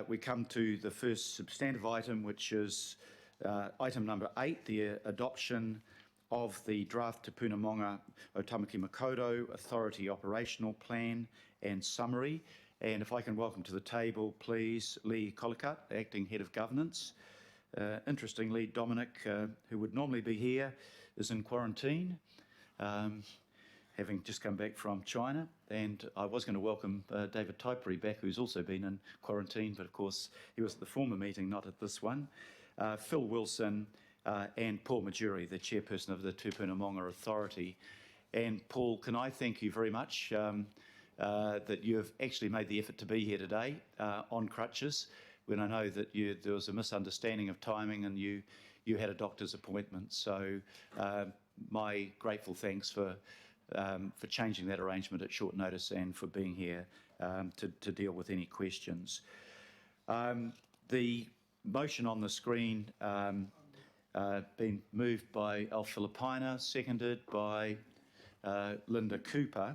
we come to the first substantive item, which is item number 8, the adoption of the draft Te Punamonga o Tamaki Makaurau Authority Operational Plan and Summary. And if I can welcome to the table, please, Lee Collicutt, Acting Head of Governance. Interestingly, Dominic, who would normally be here, is in quarantine, having just come back from China. And I was going to welcome David Typery back, who's also been in quarantine, but of course he was at the former meeting, not at this one. Phil Wilson and Paul Majuri, the chairperson of the Te Punamonga Authority. And Paul, can I thank you very much that you have actually made the effort to be here today on crutches, when I know that there was a misunderstanding of timing and you had a doctor's appointment. So my grateful thanks for changing that arrangement at short notice and for being here to deal with any questions. The motion on the screen been moved by Al Filipina, seconded by Linda Cooper.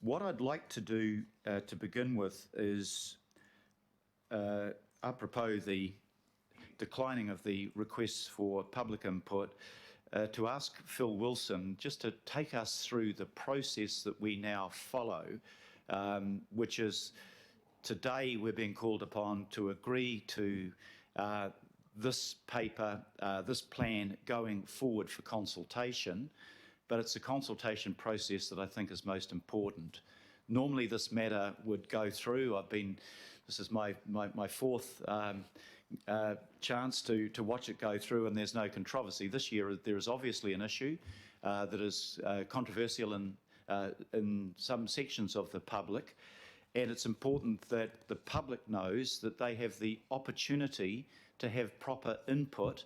What I'd like to do to begin with is, apropos the declining of the requests for public input, to ask Phil Wilson just to take us through the process that we now follow, which is today we're being called upon to agree to this paper, this plan going forward for consultation, but it's a consultation process that I think is most important. Normally this matter would go through, this is my fourth chance to watch it go through, and there's no controversy. This year there is obviously an issue that is controversial in some sections of the public, and it's important that the public knows that they have the opportunity to have proper input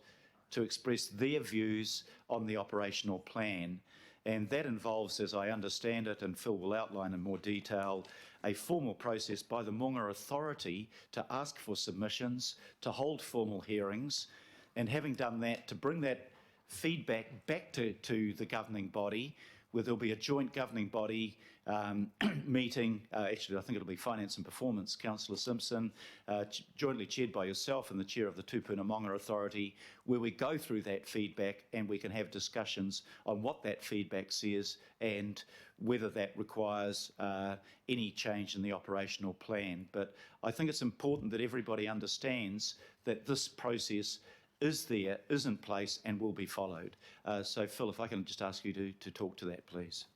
to express their views on the operational plan. And that involves, as I understand it, and Phil will outline in more detail, a formal process by the Moonga Authority to ask for submissions, to hold formal hearings, and having done that, to bring that feedback back to the governing body, where there'll be a joint governing body meeting. Actually, I think it'll be Finance and Performance, Councillor Simpson, jointly chaired by yourself and the chair of the Te Punamonga Authority, where we go through that feedback and we can have discussions on what that feedback says and whether that requires any change in the operational plan. But I think it's important that everybody understands that this process is in place and will be followed. So Phil, if I can just ask you to talk to that, please.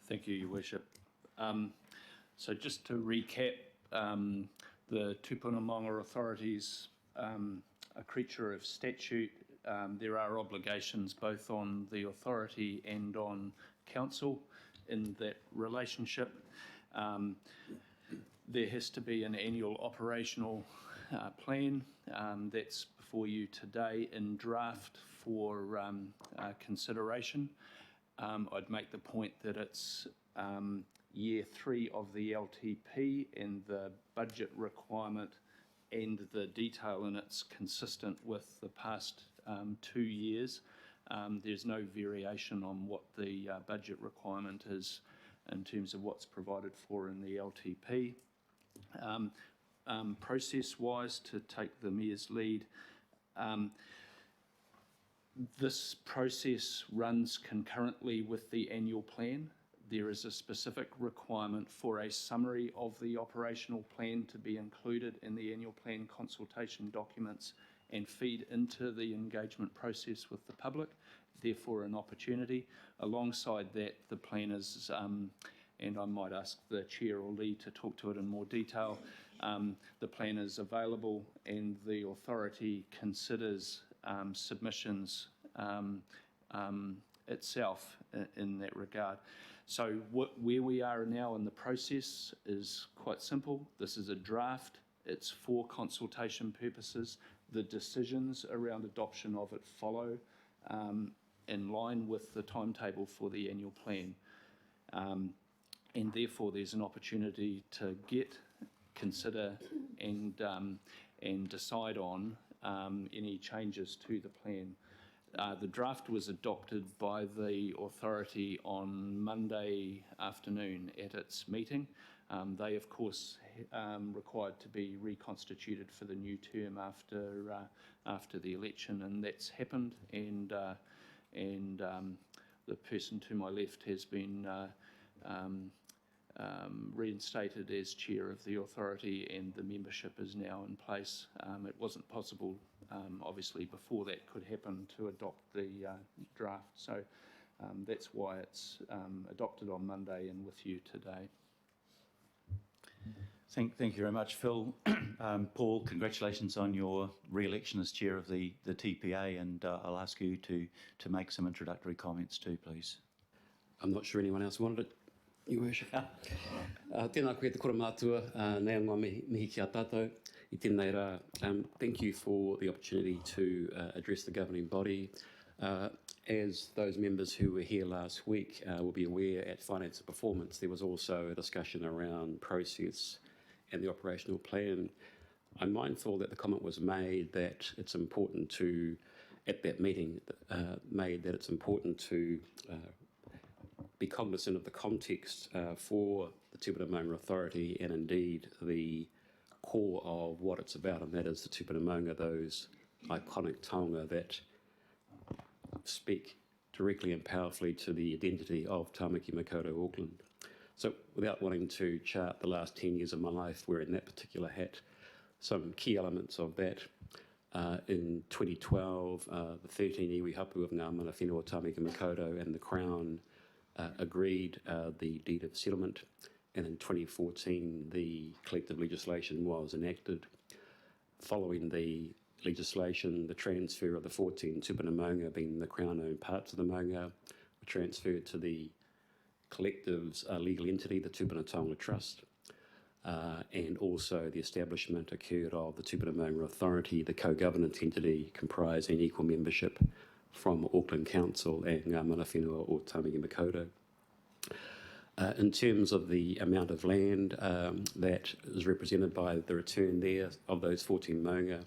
Thank you, Your Worship. So just to recap, the Te Punamonga Authority's a creature of statute. There are obligations both on the authority and on council in that relationship. There has to be an annual operational plan that's before you today in draft for consideration. I'd make the point that it's year 3 of the LTP, and the budget requirement and the detail in it's consistent with the past 2 years. There's no variation on what the budget requirement is in terms of what's provided for in the LTP. Process-wise, to take the Mayor's lead, this process runs concurrently with the annual plan. There is a specific requirement for a summary of the operational plan to be included in the annual plan consultation documents and feed into the engagement process with the public, therefore an opportunity. Alongside that, the plan is, and I might ask the Chair or Lee to talk to it in more detail, the plan is available and the authority considers submissions itself in that regard. So where we are now in the process is quite simple. This is a draft. It's for consultation purposes. The decisions around adoption of it follow in line with the timetable for the annual plan. And therefore there's an opportunity to consider and decide on any changes to the plan. The draft was adopted by the authority on Monday afternoon at its meeting. They, of course, required to be reconstituted for the new term after the election, and that's happened. And the person to my left has been reinstated as chair of the authority, and the membership is now in place. It wasn't possible, obviously, before that could happen to adopt the draft. So that's why it's adopted on Monday and with you today. Thank you very much, Phil. Paul, congratulations on your re-election as chair of the TPA, and I'll ask you to make some introductory comments too, please. I'm not sure anyone else wanted it, Your Worship. Tēnā koe te kora mātua, nei ngā mihi ki a tātou. I tēnei rā, thank you for the opportunity to address the governing body. As those members who were here last week will be aware, at Finance and Performance there was also a discussion around process and the operational plan. I'm mindful that the comment was made that it's important to, at that meeting, it's important to be cognizant of the context for the Tupuna Maunga Authority, and indeed the core of what it's about, and that is the Tupuna Maunga, those iconic taonga that speak directly and powerfully to the identity of Tāmaki Makaurau Auckland. So without wanting to chart the last 10 years of my life wearing that particular hat, some key elements of that. In 2012, the 13 iwi hapu of Ngā Mana Whenua Tāmaki Makaurau and the Crown agreed the deed of settlement, and in 2014 the collective legislation was enacted. Following the legislation, the transfer of the 14 tupuna maunga, being the Crown-owned parts of the maunga, were transferred to the collective's legal entity, the Tupuna Taonga Trust, and also the establishment occurred of the Tupuna Maunga Authority, the co-governance entity comprising equal membership from Auckland Council and Ngā Mana Whenua o Tāmaki Makaurau. In terms of the amount of land that is represented by the return there of those 14 maunga,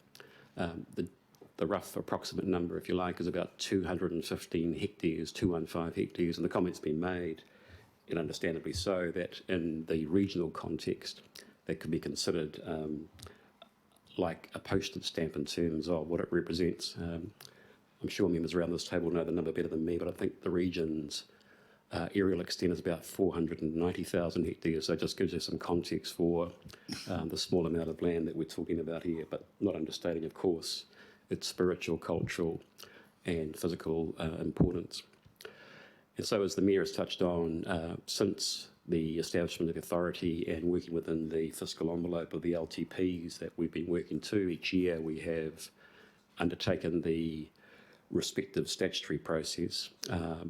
the rough approximate number, if you like, is about 215 hectares, 215 hectares, and the comment's been made, and understandably so, that in the regional context that could be considered like a postage stamp in terms of what it represents. I'm sure members around this table know the number better than me, but I think the region's aerial extent is about 490,000 hectares, so it just gives you some context for the small amount of land that we're talking about here, but not understating, of course, its spiritual, cultural and physical importance. And so, as the Mayor has touched on, since the establishment of the authority and working within the fiscal envelope of the LTPs that we've been working to, each year we have undertaken the respective statutory process,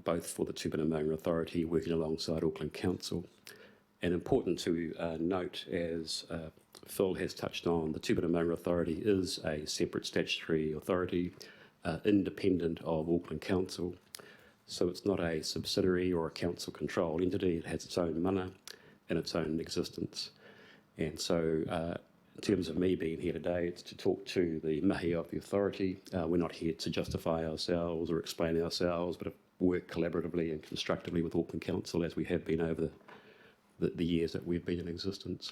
both for the Tupuna Maunga Authority working alongside Auckland Council. And important to note, as Phil has touched on, the Tupuna Maunga Authority is a separate statutory authority, independent of Auckland Council. So it's not a subsidiary or a council-controlled entity. It has its own mana and its own existence. And so in terms of me being here today, it's to talk to the mahi of the authority. We're not here to justify ourselves or explain ourselves, but work collaboratively and constructively with Auckland Council as we have been over the years that we've been in existence.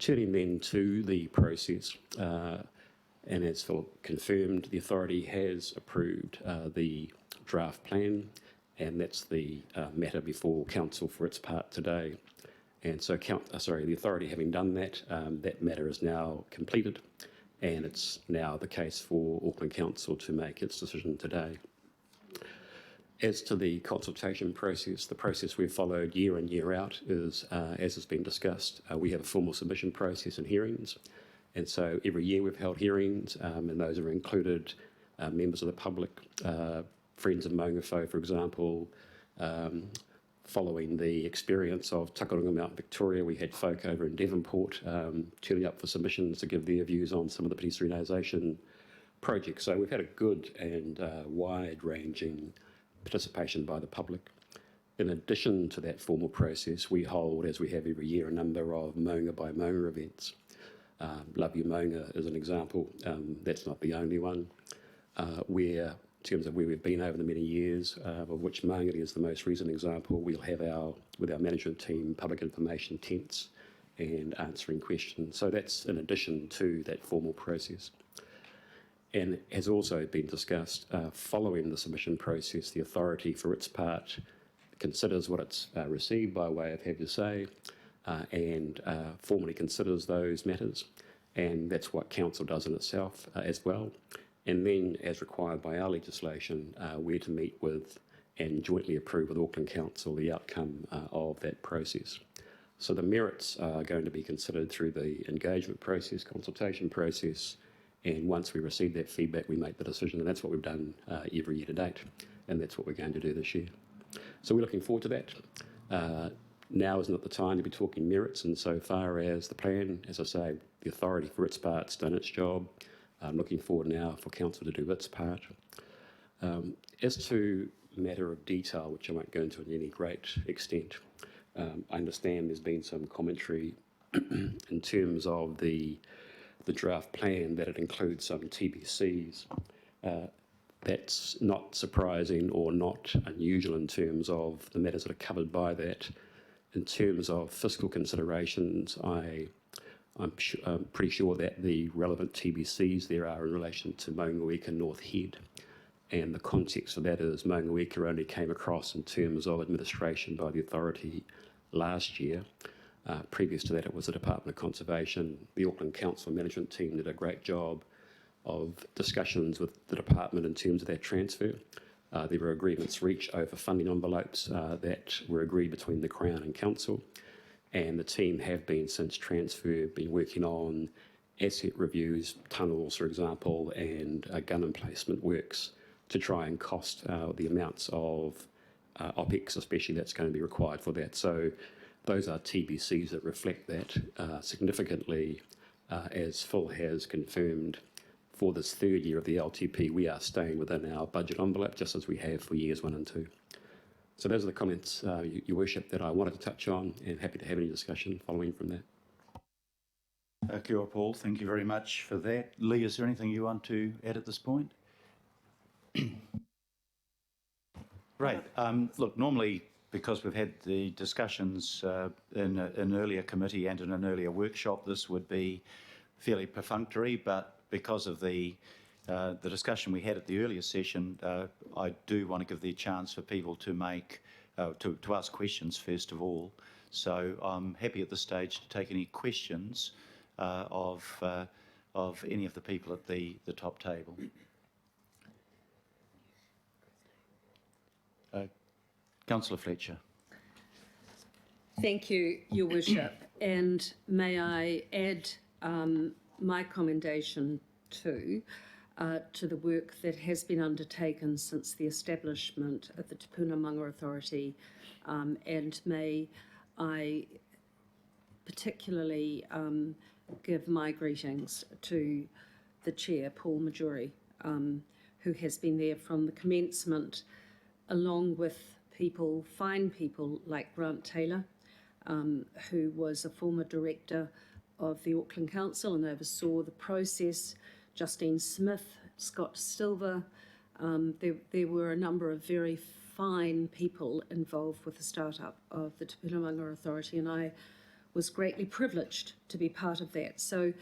Turning then to the process, and as Phil confirmed, the authority has approved the draft plan, and that's the matter before Council for its part today. And so, the authority having done that, that matter is now completed, and it's now the case for Auckland Council to make its decision today. As to the consultation process, the process we've followed year in, year out is, as has been discussed, we have a formal submission process and hearings. And so every year we've held hearings, and those are included members of the public, Friends of Maungawhau, for example. Following the experience of Takarunga Mount Victoria, we had folk over in Devonport turning up for submissions to give their views on some of the pedestrianisation projects. So we've had a good and wide-ranging participation by the public. In addition to that formal process, we hold, as we have every year, a number of Maunga by Maunga events. Love You Maunga is an example. That's not the only one, where terms of where we've been over the many years, of which Māngere is the most recent example. We'll have with our management team, public information tents and answering questions. So that's in addition to that formal process. And has also been discussed, following the submission process, the authority for its part considers what it's received by way of have your say and formally considers those matters. And that's what council does in itself as well. And then, as required by our legislation, we're to meet with and jointly approve with Auckland Council the outcome of that process. So the merits are going to be considered through the engagement process, consultation process, and once we receive that feedback, we make the decision, and that's what we've done every year to date, and that's what we're going to do this year. So we're looking forward to that. Now is not the time to be talking merits insofar as the plan, as I say, the authority for its part's done its job. I'm looking forward now for council to do its part. As to matter of detail, which I won't go into in any great extent, I understand there's been some commentary in terms of the draft plan that it includes some TBCs. That's not surprising or not unusual in terms of the matters that are covered by that. In terms of fiscal considerations, I'm pretty sure that the relevant TBCs there are in relation to Maunga and North Head. And the context of that is Maunga only came across in terms of administration by the authority last year. Previous to that, it was the Department of Conservation. The Auckland Council management team did a great job of discussions with the department in terms of that transfer. There were agreements reached over funding envelopes that were agreed between the Crown and Council. And the team have been, since transfer, been working on asset reviews, tunnels, for example, and gun emplacement works to try and cost the amounts of OPEX, especially, that's going to be required for that. So those are TBCs that reflect that significantly. As Phil has confirmed, for this third year of the LTP, we are staying within our budget envelope, just as we have for years 1 and 2. So those are the comments, Your Worship, that I wanted to touch on, and happy to have any discussion following from that. Kia ora, Paul. Thank you very much for that. Lee, is there anything you want to add at this point? Great. Look, normally, because we've had the discussions in an earlier committee and in an earlier workshop, this would be fairly perfunctory, but because of the discussion we had at the earlier session, I do want to give the chance for people to to ask questions first of all. So I'm happy at this stage to take any questions of any of the people at the top table. Councillor Fletcher. Thank you, Your Worship, and may I add my commendation to the work that has been undertaken since the establishment of the Te Puna Manga Authority, and may I particularly give my greetings to the Chair, Paul Majori, who has been there from the commencement, along with fine people like Grant Taylor, who was a former director of the Auckland Council and oversaw the process, Justine Smith, Scott Silver. There were a number of very fine people involved with the start-up of the Te Puna Manga Authority, and I was greatly privileged to be part of that. So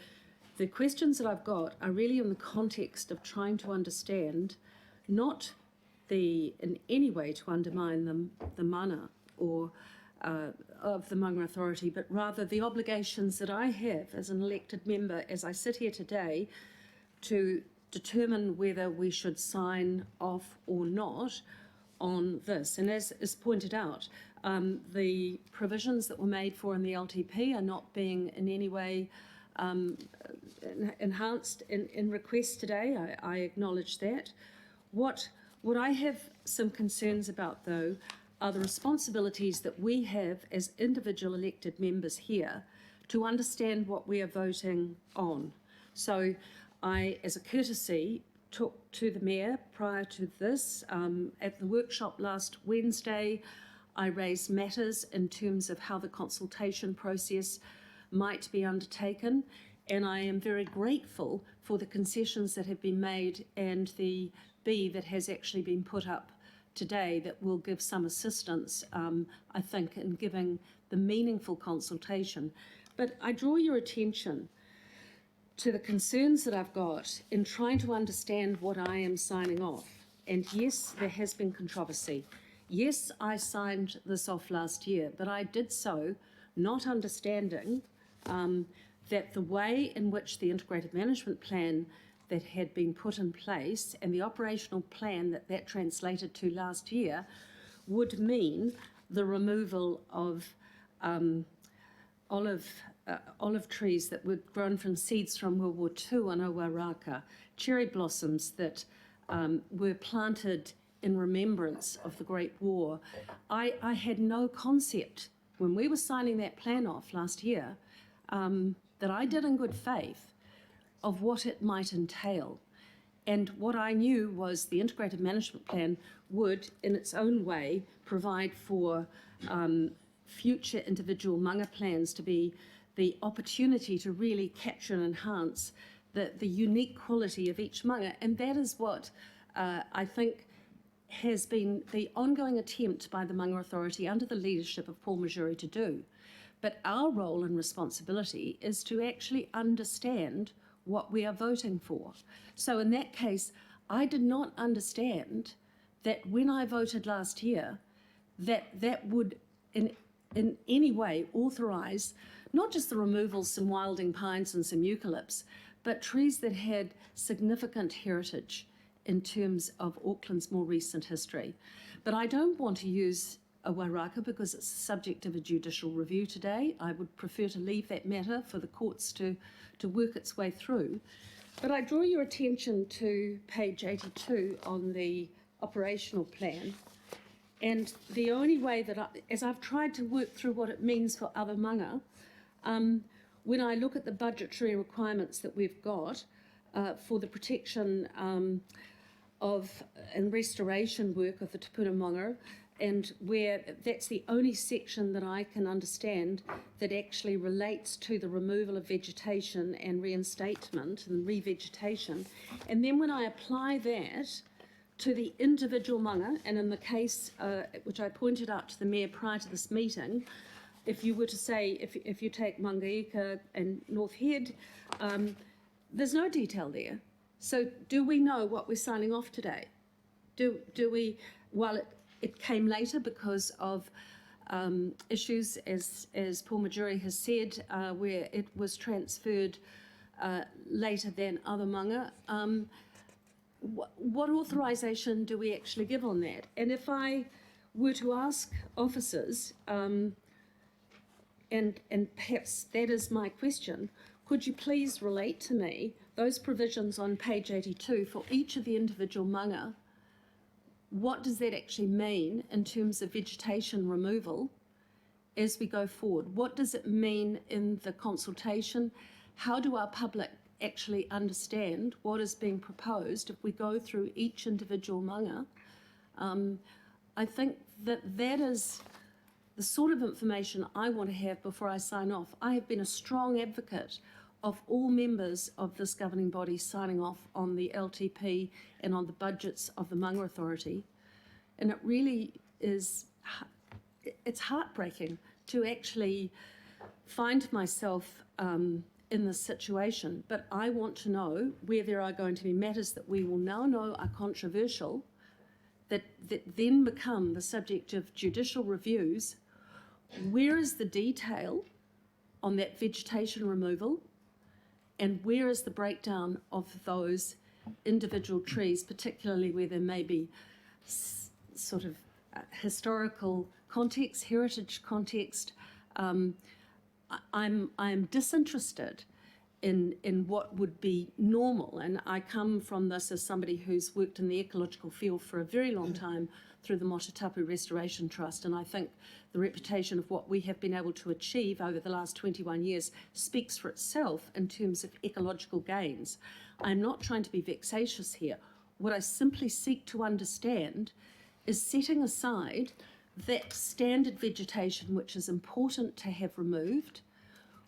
the questions that I've got are really in the context of trying to understand, not in any way to undermine the mana or of the Manga Authority, but rather the obligations that I have as an elected member as I sit here today to determine whether we should sign off or not on this. And as is pointed out, the provisions that were made for in the LTP are not being in any way enhanced in request today. I acknowledge that. What I have some concerns about, though, are the responsibilities that we have as individual elected members here to understand what we are voting on. So I, as a courtesy, took to the Mayor prior to this. At the workshop last Wednesday, I raised matters in terms of how the consultation process might be undertaken, and I am very grateful for the concessions that have been made and the be that has actually been put up today that will give some assistance, I think, in giving the meaningful consultation. But I draw your attention to the concerns that I've got in trying to understand what I am signing off. And yes, there has been controversy. Yes, I signed this off last year, but I did so not understanding that the way in which the integrated management plan that had been put in place and the operational plan that translated to last year would mean the removal of olive trees that were grown from seeds from World War II on Owaraka, cherry blossoms that were planted in remembrance of the Great War. I had no concept when we were signing that plan off last year that I did in good faith of what it might entail. And what I knew was the integrated management plan would, in its own way, provide for future individual manga plans to be the opportunity to really capture and enhance the unique quality of each manga. And that is what I think has been the ongoing attempt by the Manga Authority under the leadership of Paul Majuri to do. But our role and responsibility is to actually understand what we are voting for. So in that case, I did not understand that when I voted last year, that would in any way authorise not just the removal of some wilding pines and some eucalypts, but trees that had significant heritage in terms of Auckland's more recent history. But I don't want to use Owaraka because it's the subject of a judicial review today. I would prefer to leave that matter for the courts to work its way through. But I draw your attention to page 82 on the operational plan. And the only way that, as I've tried to work through what it means for other manga, when I look at the budgetary requirements that we've got for the protection of and restoration work of the Te Puna Maunga, and where that's the only section that I can understand that actually relates to the removal of vegetation and reinstatement and revegetation. And then when I apply that to the individual manga, and in the case which I pointed out to the Mayor prior to this meeting, if you were to say, if you take Mangaika and North Head, there's no detail there. So do we know what we're signing off today? Do we, while it came later because of issues, as Paul Majuri has said, where it was transferred later than other manga, what authorisation do we actually give on that? And if I were to ask officers, and perhaps that is my question, could you please relate to me those provisions on page 82 for each of the individual manga? What does that actually mean in terms of vegetation removal as we go forward? What does it mean in the consultation? How do our public actually understand what is being proposed if we go through each individual manga? I think that is the sort of information I want to have before I sign off. I have been a strong advocate of all members of this governing body signing off on the LTP and on the budgets of the Manga Authority. And it really is, it's heartbreaking to actually find myself in this situation. But I want to know where there are going to be matters that we will now know are controversial, that then become the subject of judicial reviews. Where is the detail on that vegetation removal? And where is the breakdown of those individual trees, particularly where there may be sort of historical context, heritage context? I'm disinterested in what would be normal, and I come from this as somebody who's worked in the ecological field for a very long time through the Motutapu Restoration Trust, and I think the reputation of what we have been able to achieve over the last 21 years speaks for itself in terms of ecological gains. I'm not trying to be vexatious here. What I simply seek to understand is setting aside that standard vegetation which is important to have removed.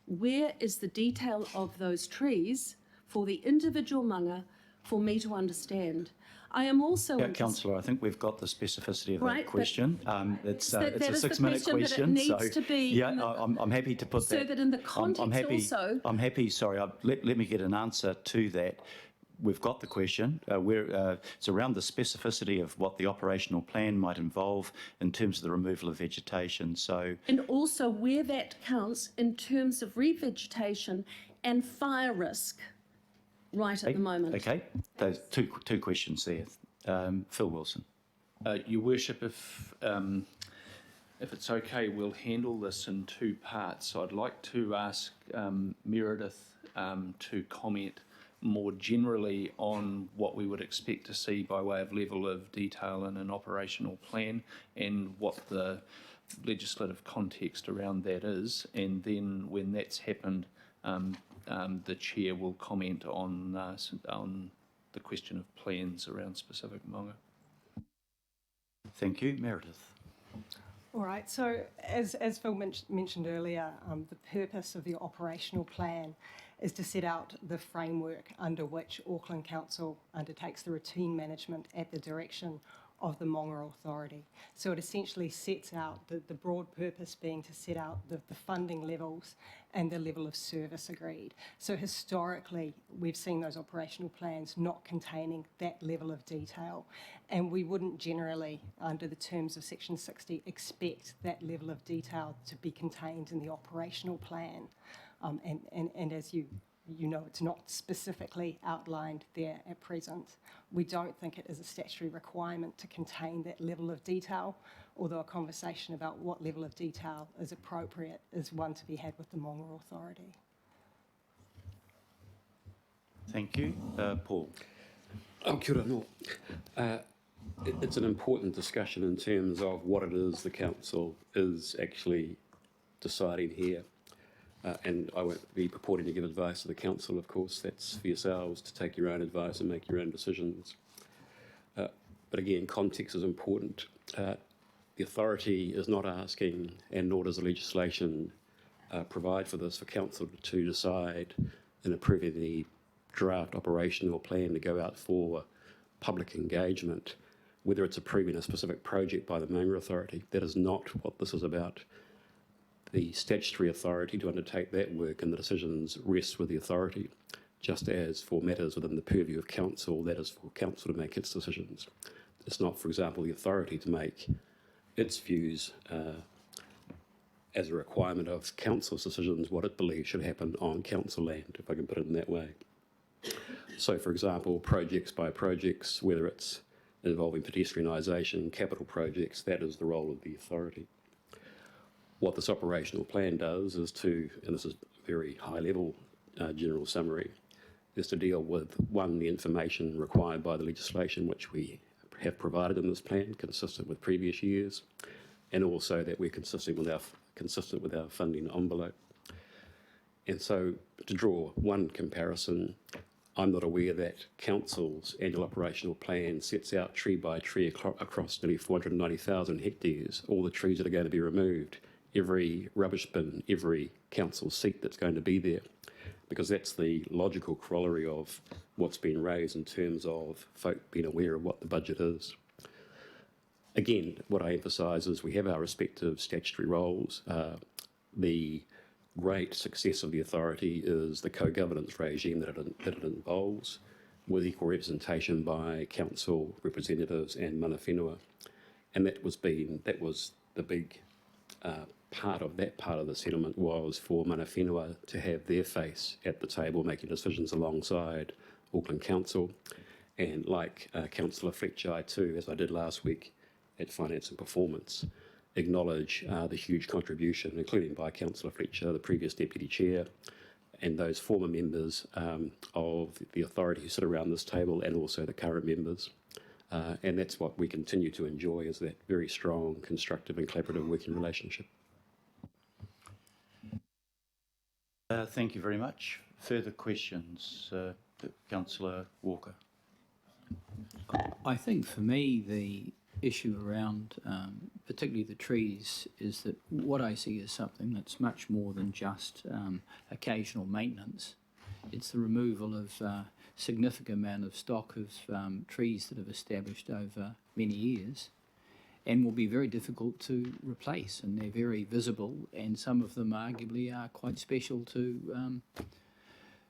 Where is the detail of those trees for the individual manga for me to understand? I am also Yeah, interested. Councillor, I think we've got the specificity of Right, that but question. It's that a is the 6-minute question, but it question, needs to be yeah, in the- I'm happy to put so that. that in the I'm context happy. also- I'm happy. Sorry, let me get an answer to that. We've got the question. It's around the specificity of what the operational plan might involve in terms of the removal of vegetation. So, And also where that counts in terms of revegetation and fire risk right at the moment. okay, those two questions there. Phil Wilson. Your Worship, if it's okay, we'll handle this in two parts. So I'd like to ask Meredith to comment more generally on what we would expect to see by way of level of detail in an operational plan and what the legislative context around that is. And then when that's happened, the Chair will comment on the question of plans around specific maunga. Thank you. Meredith. All right, so as Phil mentioned earlier, the purpose of the operational plan is to set out the framework under which Auckland Council undertakes the routine management at the direction of the Maunga Authority. So it essentially sets out the broad purpose being to set out the funding levels and the level of service agreed. So historically, we've seen those operational plans not containing that level of detail, and we wouldn't generally, under the terms of Section 60, expect that level of detail to be contained in the operational plan. And as you know, it's not specifically outlined there at present. We don't think it is a statutory requirement to contain that level of detail, although a conversation about what level of detail is appropriate is one to be had with the Maunga Authority. Thank you. Paul. Kia ora no. It's an important discussion in terms of what it is the council is actually deciding here. And I won't be purporting to give advice to the council, of course. That's for yourselves to take your own advice and make your own decisions. But again, context is important. The authority is not asking, and nor does the legislation provide for this, for council to decide in approving the draft operational plan to go out for public engagement, whether it's approving a specific project by the Maunga Authority. That is not what this is about. The statutory authority to undertake that work and the decisions rests with the authority, just as for matters within the purview of council, that is for council to make its decisions. It's not, for example, the authority to make its views as a requirement of council's decisions, what it believes should happen on council land, if I can put it in that way. So, for example, projects by projects, whether it's involving pedestrianisation, capital projects, that is the role of the authority. What this operational plan does is to, and this is a very high level general summary, is to deal with, one, the information required by the legislation which we have provided in this plan, consistent with previous years, and also that we're consistent with our funding envelope. And so, to draw one comparison, I'm not aware that Council's annual operational plan sets out tree by tree across nearly 490,000 hectares, all the trees that are going to be removed, every rubbish bin, every council seat that's going to be there, because that's the logical corollary of what's been raised in terms of folk being aware of what the budget is. Again, what I emphasise is we have our respective statutory roles. The great success of the authority is the co-governance regime that it involves, with equal representation by council representatives and mana whenua. And that was the big part of the settlement was for mana whenua to have their face at the table making decisions alongside Auckland Council. And like Councillor Fletcher, I too, as I did last week at Finance and Performance, acknowledge the huge contribution, including by Councillor Fletcher, the previous Deputy Chair, and those former members of the authority who sit around this table, and also the current members. And that's what we continue to enjoy, is that very strong, constructive and collaborative working relationship. Thank you very much. Further questions? Councillor Walker. I think for me the issue around particularly the trees is that what I see is something that's much more than just occasional maintenance. it's the removal of significant amount of stock of trees that have established over many years and will be very difficult to replace, and they're very visible, and some of them arguably are quite special to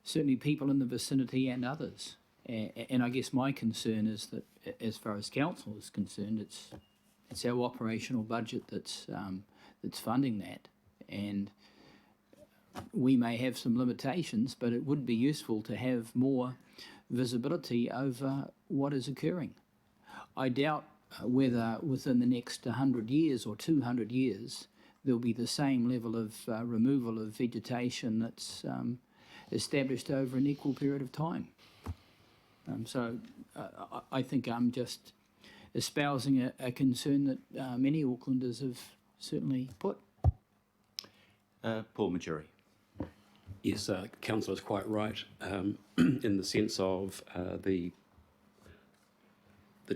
certainly people in the vicinity and others. And I guess my concern is that, as far as council is concerned, it's our operational budget that's funding that, and we may have some limitations, but it would be useful to have more visibility over what is occurring. I doubt whether within the next 100 years or 200 years there'll be the same level of removal of vegetation that's established over an equal period of time. So I think I'm just espousing a concern that many Aucklanders have certainly put. Paul Majuri. Yes, Councillor is quite right in the sense of the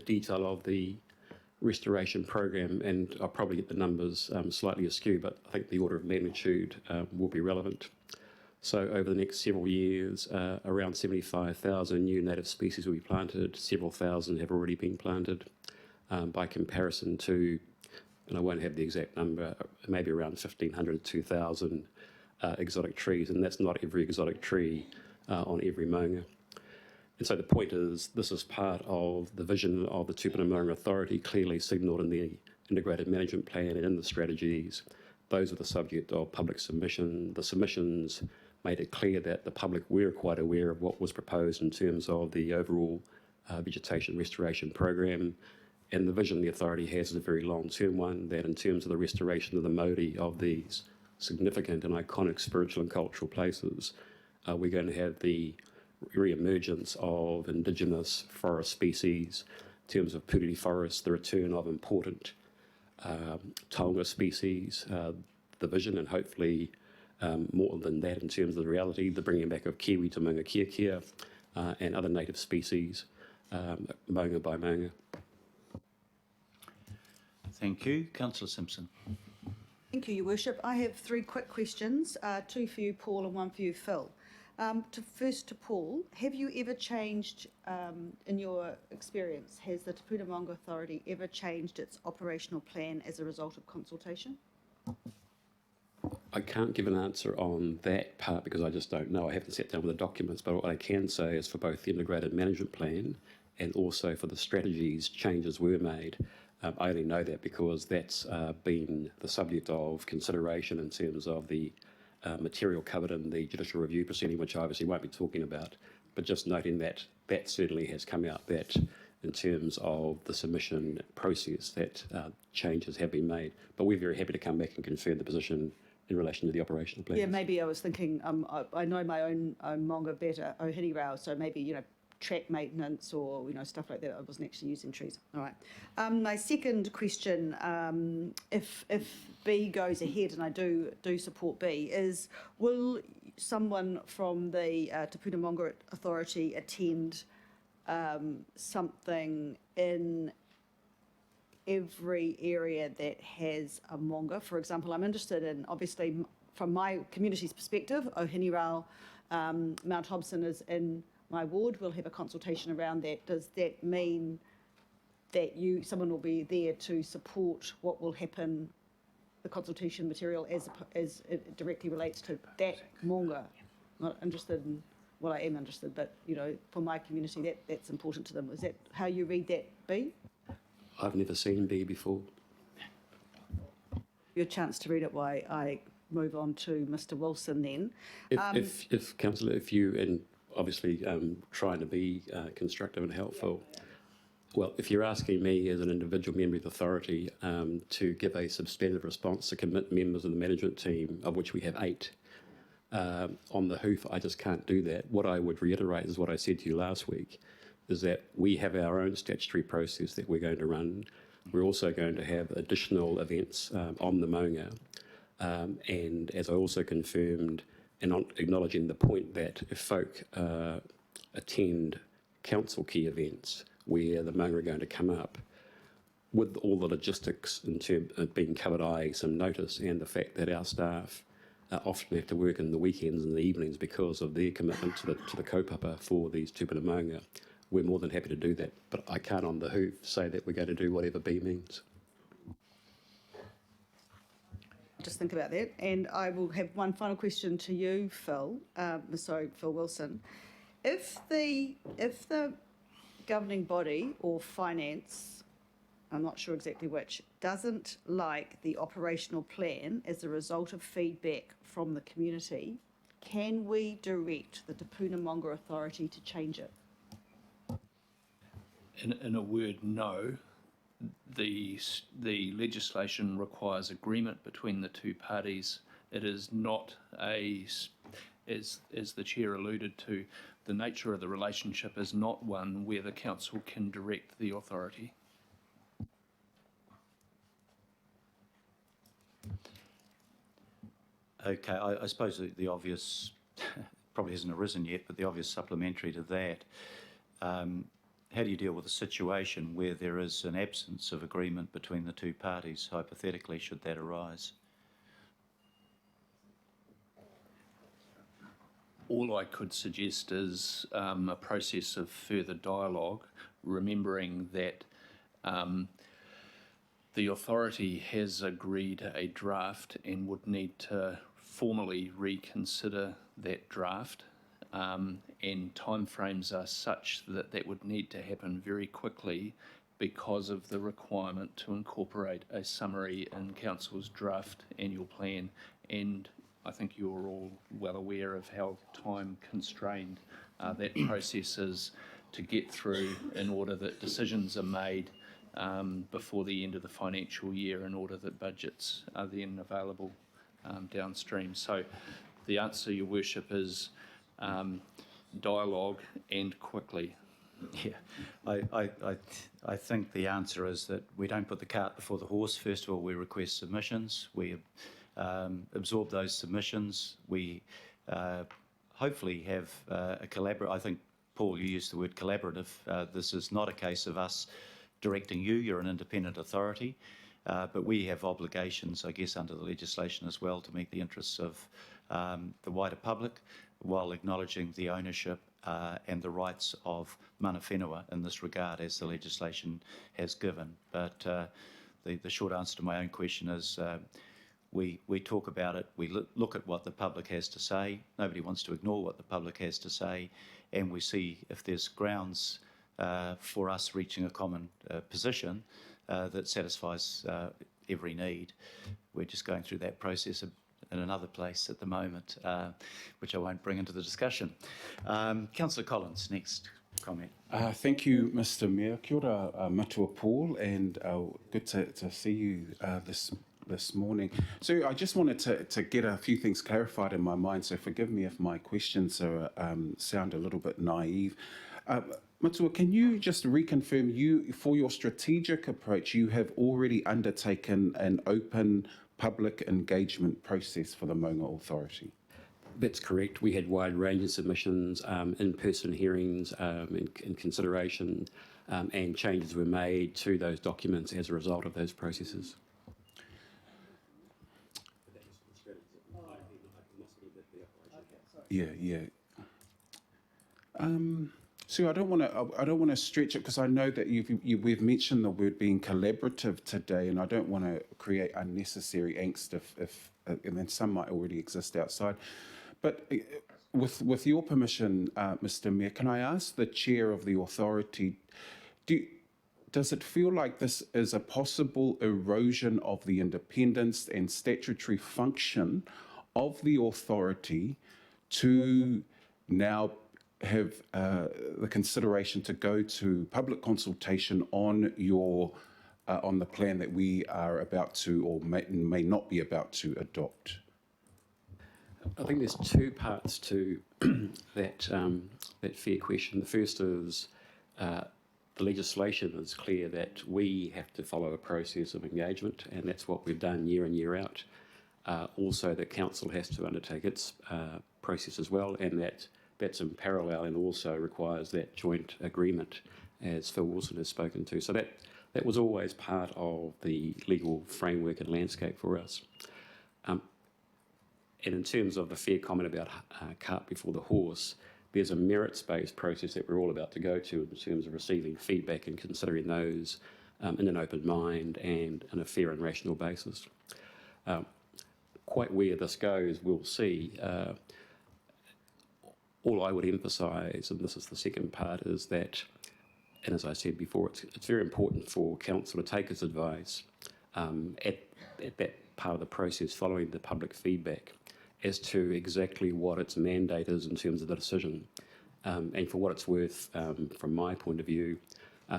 detail of the restoration program, and I'll probably get the numbers slightly askew, but I think the order of magnitude will be relevant. So over the next several years, around 75,000 new native species will be planted. Several thousand have already been planted. By comparison to, and I won't have the exact number, maybe around 1,500 to 2,000 exotic trees, and that's not every exotic tree on every maunga. And so the point is, this is part of the vision of the Tupuna Maunga Authority, clearly signalled in the Integrated Management Plan and in the strategies. Those are the subject of public submission. The submissions made it clear that the public were quite aware of what was proposed in terms of the overall vegetation restoration program. And the vision the authority has is a very long-term one, that in terms of the restoration of the mauri of these significant and iconic spiritual and cultural places, we're going to have the re-emergence of indigenous forest species, in terms of purity forests, the return of important taonga species, the vision, and hopefully more than that in terms of the reality, the bringing back of kiwi to maunga kia and other native species, maunga by maunga. Thank you. Councillor Simpson. Thank you, Your Worship. I have three quick questions, two for you, Paul, and one for you, Phil. First to Paul, have you ever changed, in your experience, has the Te Puna Maunga Authority ever changed its operational plan as a result of consultation? I can't give an answer on that part because I just don't know. I haven't sat down with the documents, but what I can say is for both the Integrated Management Plan and also for the strategies, changes were made. I only know that because that's been the subject of consideration in terms of the material covered in the judicial review proceeding, which I obviously won't be talking about, but just noting that that certainly has come out, that in terms of the submission process, that changes have been made. But we're very happy to come back and confirm the position in relation to the operational plan. Yeah, maybe I was thinking, I know my own maunga better, Ohini Rao, so maybe, track maintenance or, stuff like that. I wasn't actually using trees. All right. My second question, if B goes ahead, and I do support B, is will someone from the Te Puna Maunga Authority attend something in every area that has a maunga? For example, I'm interested in, obviously, from my community's perspective, Ohini Rao, Mount Hobson is in my ward. We'll have a consultation around that. Does that mean that someone will be there to support what will happen, the consultation material, as it directly relates to that maunga? Not interested in, well, I am interested, but, for my community, that's important to them. Is that how you read that, B? I've never seen B before. Your chance to read it while I move on to Mr. Wilson then. If Councillor, if you, and obviously trying to be constructive and helpful, well, if you're asking me as an individual member of the authority to give a substantive response to commit members of the management team, of which we have 8, on the hoof, I just can't do that. What I would reiterate is what I said to you last week, is that we have our own statutory process that we're going to run. We're also going to have additional events on the maunga. And as I also confirmed, and acknowledging the point that if folk attend council key events where the maunga are going to come up, with all the logistics in terms of being covered, some notice, and the fact that our staff often have to work in the weekends and the evenings because of their commitment to the kaupapa for these tupuna maunga. We're more than happy to do that, but I can't on the hoof say that we're going to do whatever B means. Just think about that. And I will have one final question to you, Phil. Phil Wilson. If the governing body or finance, I'm not sure exactly which, doesn't like the operational plan as a result of feedback from the community, can we direct the Te Puna Monga Authority to change it? In a word, no. The legislation requires agreement between the two parties. It is not as the chair alluded to, the nature of the relationship is not one where the council can direct the authority. Okay, I suppose the obvious, probably hasn't arisen yet, but the obvious supplementary to that, how do you deal with a situation where there is an absence of agreement between the two parties, hypothetically, should that arise? All I could suggest is a process of further dialogue, remembering that the authority has agreed a draft and would need to formally reconsider that draft, and timeframes are such that that would need to happen very quickly because of the requirement to incorporate a summary in Council's draft annual plan. And I think you're all well aware of how time constrained that process is to get through in order that decisions are made before the end of the financial year, in order that budgets are then available downstream. So the answer, Your Worship, is dialogue and quickly. Yeah, I think the answer is that we don't put the cart before the horse. First of all, we request submissions. We absorb those submissions. We hopefully have a collaborative. I think, Paul, you used the word collaborative. This is not a case of us directing you. You're an independent authority. But we have obligations, I guess, under the legislation as well to meet the interests of the wider public, while acknowledging the ownership and the rights of mana whenua in this regard, as the legislation has given. But the short answer to my own question is we talk about it, we look at what the public has to say. Nobody wants to ignore what the public has to say, and we see if there's grounds for us reaching a common position that satisfies every need. We're just going through that process in another place at the moment, which I won't bring into the discussion. Councillor Collins, next comment. Thank you, Mr. Mayor. Kia ora, Matua Paul, and good to see you this morning. So I just wanted to get a few things clarified in my mind, so forgive me if my questions are, sound a little bit naive. Matua, can you just reconfirm, for your strategic approach, you have already undertaken an open public engagement process for the Maunga Authority? That's correct. We had wide range of submissions, in-person hearings in consideration, and changes were made to those documents as a result of those processes. Yeah. So I don't want to stretch it, because I know that we've mentioned the word being collaborative today, and I don't want to create unnecessary angst if and then some might already exist outside. But with your permission, Mr. Mayor, can I ask the chair of the authority, does it feel like this is a possible erosion of the independence and statutory function of the authority to now have the consideration to go to public consultation on on the plan that we are about to, or may not be about to, adopt? I think there's two parts to that fair question. The first is the legislation is clear that we have to follow a process of engagement, and that's what we've done year in, year out. Also, the council has to undertake its process as well, and that's in parallel and also requires that joint agreement, as Phil Wilson has spoken to. So that was always part of the legal framework and landscape for us. And in terms of the fair comment about cart before the horse, there's a merits-based process that we're all about to go to in terms of receiving feedback and considering those in an open mind and in a fair and rational basis. Quite where this goes, we'll see. All I would emphasise, and this is the second part, is that, and as I said before, it's very important for council to take its advice at that part of the process following the public feedback as to exactly what its mandate is in terms of the decision. And for what it's worth, from my point of view,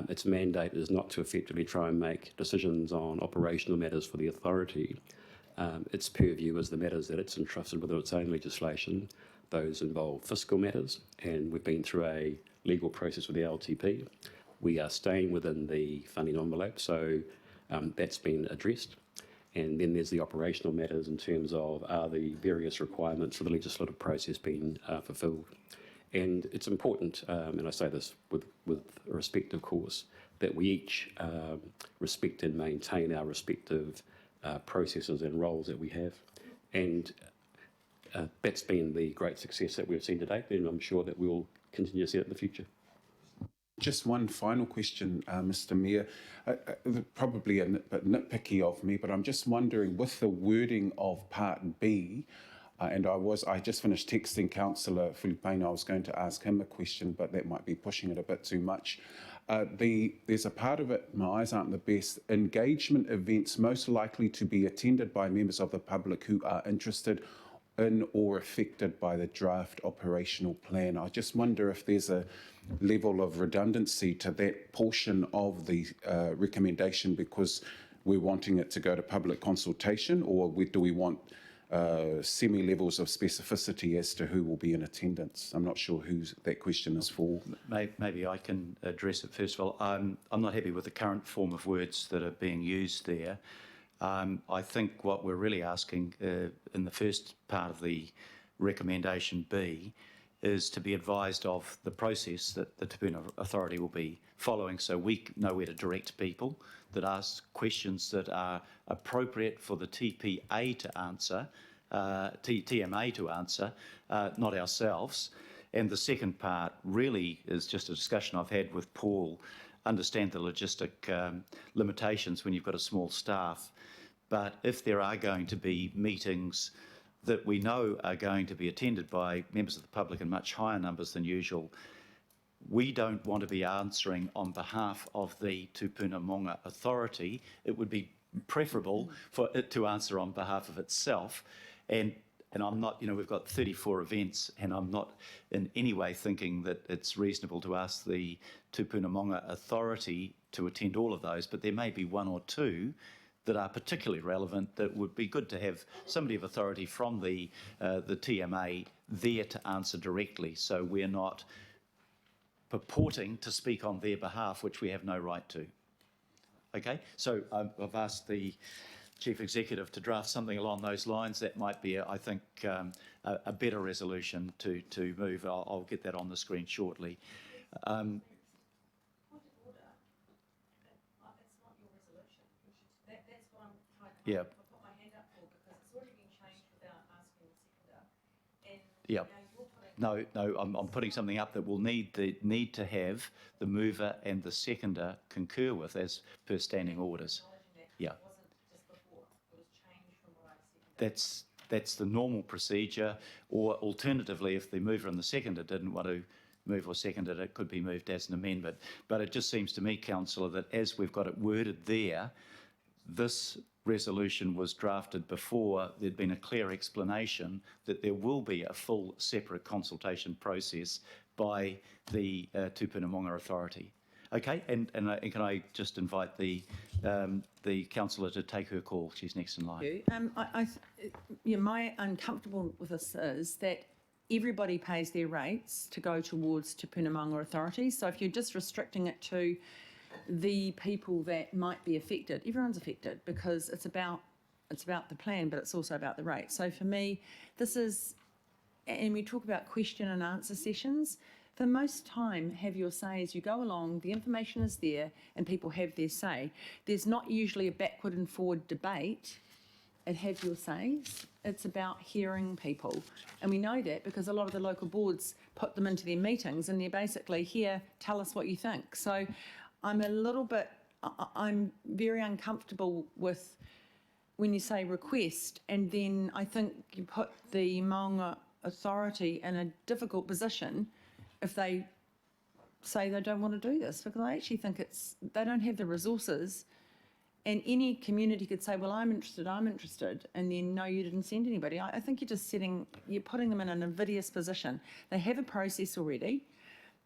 its mandate is not to effectively try and make decisions on operational matters for the authority. Its purview is the matters that it's entrusted with its own legislation. Those involve fiscal matters, and we've been through a legal process with the LTP. We are staying within the funding envelope, so that's been addressed. And then there's the operational matters in terms of are the various requirements for the legislative process being fulfilled. And it's important, and I say this with respect, of course, that we each respect and maintain our respective processes and roles that we have. And that's been the great success that we've seen to date, and I'm sure that we'll continue to see it in the future. Just one final question, Mr. Mayor. Probably a bit nitpicky of me, but I'm just wondering, with the wording of Part B, and I just finished texting Councillor Filipaina. I was going to ask him a question, but that might be pushing it a bit too much. There's a part of it, my eyes aren't the best, engagement events most likely to be attended by members of the public who are interested in or affected by the draft operational plan. I just wonder if there's a level of redundancy to that portion of the recommendation because we're wanting it to go to public consultation, or do we want semi-levels of specificity as to who will be in attendance? I'm not sure who that question is for. Maybe I can address it first of all. I'm not happy with the current form of words that are being used there. I think what we're really asking in the first part of the recommendation B is to be advised of the process that the Te Puna Authority will be following, so we know where to direct people that ask questions that are appropriate for the TPA to answer, TMA to answer, not ourselves. And the second part really is just a discussion I've had with Paul. Understand the logistic limitations when you've got a small staff, but if there are going to be meetings that we know are going to be attended by members of the public in much higher numbers than usual, we don't want to be answering on behalf of the Tupuna Maunga Authority. It would be preferable for it to answer on behalf of itself. And I'm not, we've got 34 events, and I'm not in any way thinking that it's reasonable to ask the Tupuna Maunga Authority to attend all of those, but there may be one or two that are particularly relevant that would be good to have somebody of authority from the TMA there to answer directly, so we're not purporting to speak on their behalf, which we have no right to. Okay, so I've asked the Chief Executive to draft something along those lines. That might be, I think, a better resolution to move. I'll get that on the screen shortly. Yeah. Put my hand up for because it's already been changed without asking the seconder. And Yeah. No, I'm putting something up that will need to have the mover and the seconder concur with as per standing orders. Yeah. It wasn't just before. It was changed from what I seconded. That's the normal procedure, or alternatively, if the mover and the seconder didn't want to move or second it, it could be moved as an amendment. But it just seems to me, Councillor, that as we've got it worded there, this resolution was drafted before there'd been a clear explanation that there will be a full separate consultation process by the Tupuna Maunga Authority. Okay, and can I just invite the councillor to take her call? She's next in line. My uncomfortable with this is that everybody pays their rates to go towards Te Puna Maunga Authority. So if you're just restricting it to the people that might be affected, everyone's affected because it's about the plan, but it's also about the rate. So for me, this is, and we talk about question and answer sessions. For most time, have your say as you go along, the information is there and people have their say. There's not usually a backward and forward debate and have your says. It's about hearing people. And we know that because a lot of the local boards put them into their meetings and they're basically, here, tell us what you think. So I'm a little bit, I'm very uncomfortable with when you say request, and then I think you put the Maunga Authority in a difficult position if they say they don't want to do this, because I actually think they don't have the resources. And any community could say, well, I'm interested, and then no, you didn't send anybody. I think you're putting them in an invidious position. They have a process already.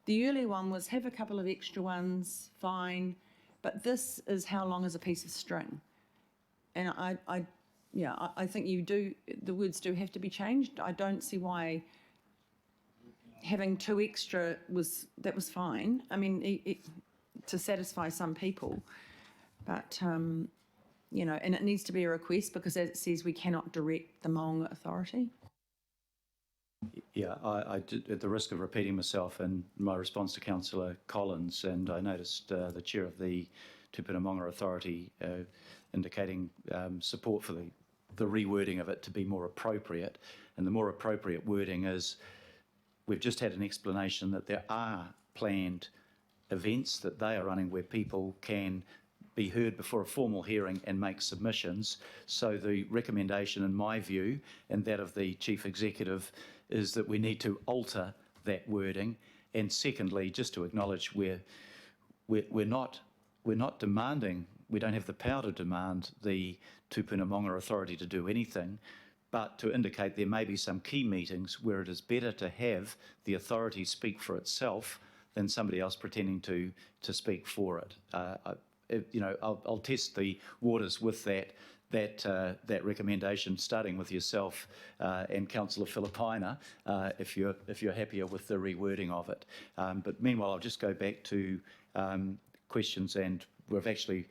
The early one was have a couple of extra ones, fine, but this is how long is a piece of string. And I think the words do have to be changed. I don't see why having 2 extra was fine. I mean, to satisfy some people. But, and it needs to be a request because as it says, we cannot direct the Maunga Authority. Yeah, I did, at the risk of repeating myself in my response to Councillor Collins, and I noticed the chair of the Tupuna Maunga Authority indicating support for the rewording of it to be more appropriate. And the more appropriate wording is, we've just had an explanation that there are planned events that they are running where people can be heard before a formal hearing and make submissions. So the recommendation, in my view, and that of the Chief Executive, is that we need to alter that wording. And secondly, just to acknowledge we're not demanding, we don't have the power to demand the Tupuna Maunga Authority to do anything, but to indicate there may be some key meetings where it is better to have the authority speak for itself than somebody else pretending to speak for it. I'll test the waters with that recommendation, starting with yourself and Councillor Filipaina, if you're happier with the rewording of it. But meanwhile, I'll just go back to questions, and we've actually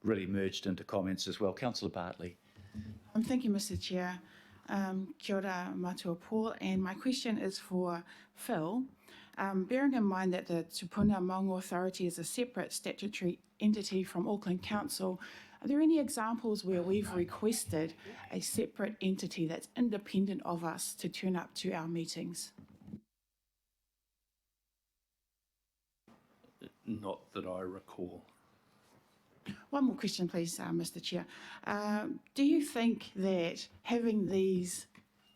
really merged into comments as well. Councillor Bartley. Thank you, Mr. Chair. Kia ora matua Paul, and my question is for Phil. Bearing in mind that the Tupuna Maunga Authority is a separate statutory entity from Auckland Council, are there any examples where we've requested a separate entity that's independent of us to turn up to our meetings? Not that I recall. One more question, please, Mr. Chair. Do you think that having these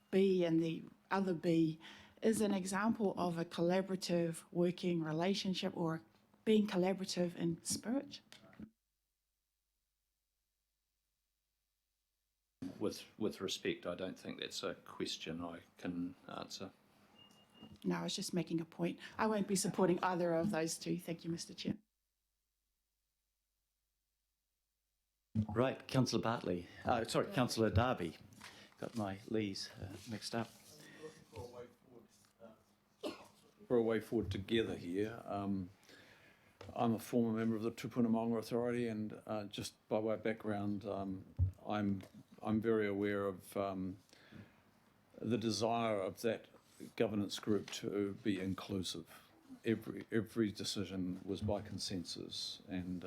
B and the other B is an example of a collaborative working relationship, or being collaborative in spirit? With respect, I don't think that's a question I can answer. No, I was just making a point. I won't be supporting either of those two. Thank you, Mr. Chair. Right, Councillor Bartley. Councillor Darby. Got my lees mixed up. For a way forward together here. I'm a former member of the Tupuna Maunga Authority, and just by way of background, I'm very aware of the desire of that governance group to be inclusive. Every decision was by consensus, and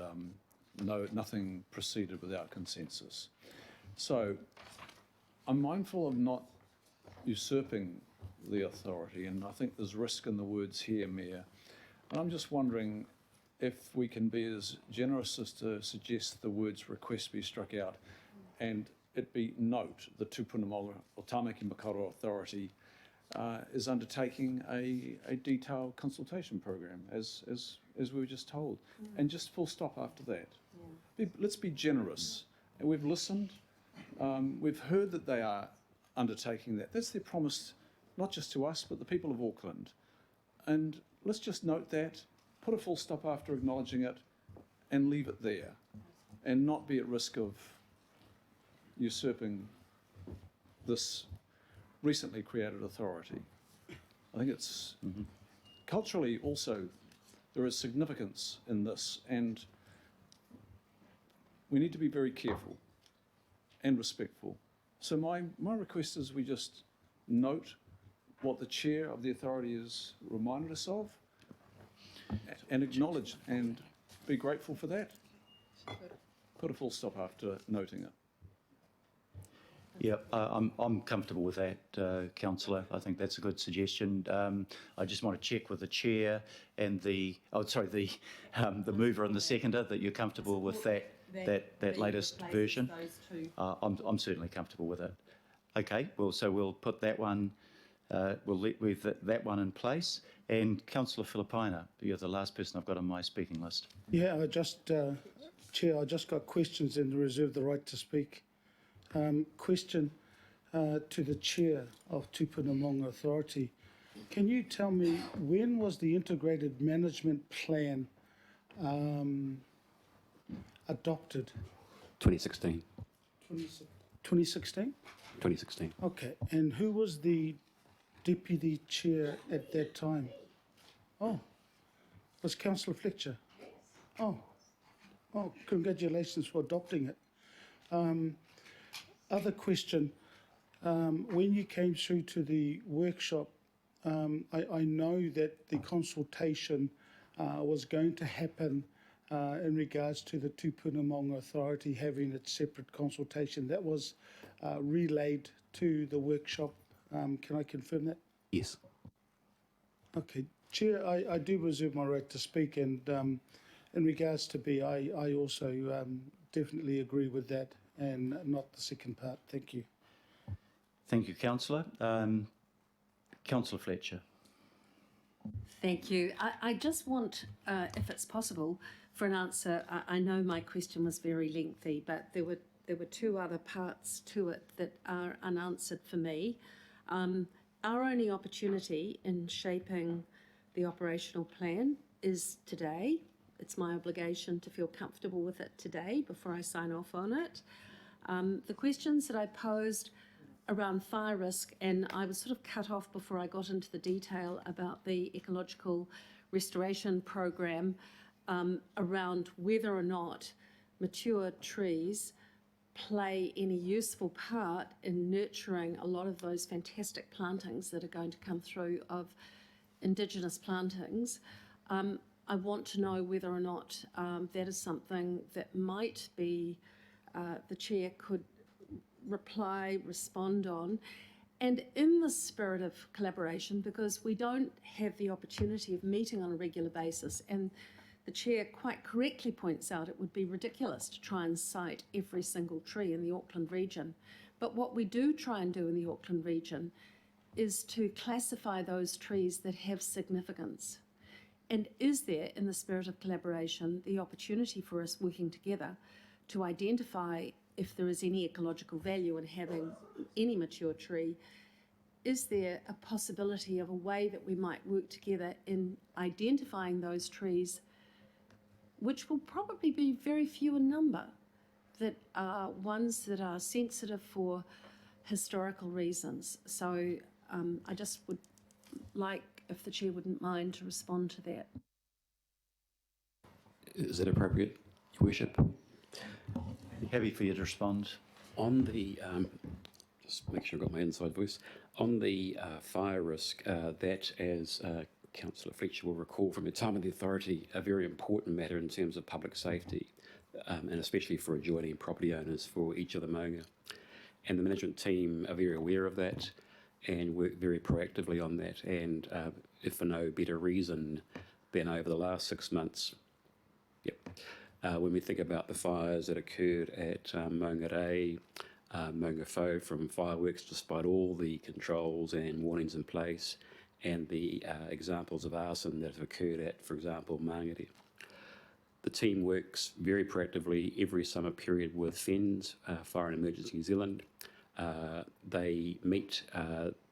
nothing proceeded without consensus. So I'm mindful of not usurping the authority, and I think there's risk in the words here, Mayor. And I'm just wondering if we can be as generous as to suggest the words request be struck out, and it be note the Tupuna Maunga or Tāmaki Makaurau Authority is undertaking a detailed consultation program, as we were just told, and just full stop after that. Let's be generous. And we've listened. We've heard that they are undertaking that. That's their promise, not just to us, but the people of Auckland. And let's just note that, put a full stop after acknowledging it, and leave it there, and not be at risk of usurping this recently created authority. I think it's culturally also, there is significance in this, and we need to be very careful and respectful. So my request is we just note what the chair of the authority has reminded us of, and acknowledge and be grateful for that. Put a full stop after noting it. Yeah, I'm comfortable with that, councillor. I think that's a good suggestion. I just want to check with the chair and the mover and the seconder that you're comfortable with that latest version. I'm certainly comfortable with it. Okay, well, so we'll put that one. We've that one in place. And Councillor Filipaina, you're the last person I've got on my speaking list. Yeah, Chair, I just got questions and reserve the right to speak. Question to the Chair of Tupuna Authority. Can you tell me when was the Integrated Management Plan adopted? 2016. 2016? 2016. Okay, and who was the Deputy Chair at that time? Oh, was Councillor Fletcher? Oh, congratulations for adopting it. Other question, when you came through to the workshop, I know that the consultation was going to happen in regards to the Tupuna Authority having its separate consultation. That was relayed to the workshop. Can I confirm that? Yes. Okay. Chair, I do reserve my right to speak, and in regards to B, I also definitely agree with that, and not the second part. Thank you. Thank you, councillor. Councillor Fletcher. Thank you. I just want, if it's possible, for an answer. I know my question was very lengthy, but there were two other parts to it that are unanswered for me. Our only opportunity in shaping the operational plan is today. It's my obligation to feel comfortable with it today before I sign off on it. The questions that I posed around fire risk, and I was sort of cut off before I got into the detail about the ecological restoration program, around whether or not mature trees play any useful part in nurturing a lot of those fantastic plantings that are going to come through of Indigenous plantings. I want to know whether or not that is something that might be, the Chair could respond on. And in the spirit of collaboration, because we don't have the opportunity of meeting on a regular basis, and the Chair quite correctly points out it would be ridiculous to try and cite every single tree in the Auckland region. But what we do try and do in the Auckland region is to classify those trees that have significance. And is there, in the spirit of collaboration, the opportunity for us working together to identify if there is any ecological value in having any mature tree? Is there a possibility of a way that we might work together in identifying those trees, which will probably be very few in number, that are ones that are sensitive for historical reasons? So I just would like, if the Chair wouldn't mind, to respond to that. Is that appropriate, Your Worship? Happy for you to respond. On the, just make sure I've got my inside voice, on the fire risk, that, as Councillor Fletcher will recall from her time of the authority, a very important matter in terms of public safety, and especially for adjoining property owners for each of the maunga. And the management team are very aware of that and work very proactively on that. And if for no better reason than over the last 6 months, when we think about the fires that occurred at Maungarei, Maunga Fo from fireworks, despite all the controls and warnings in place, and the examples of arson that have occurred at, for example, Mangere. The team works very proactively every summer period with FENZ, Fire and Emergency New Zealand. They meet,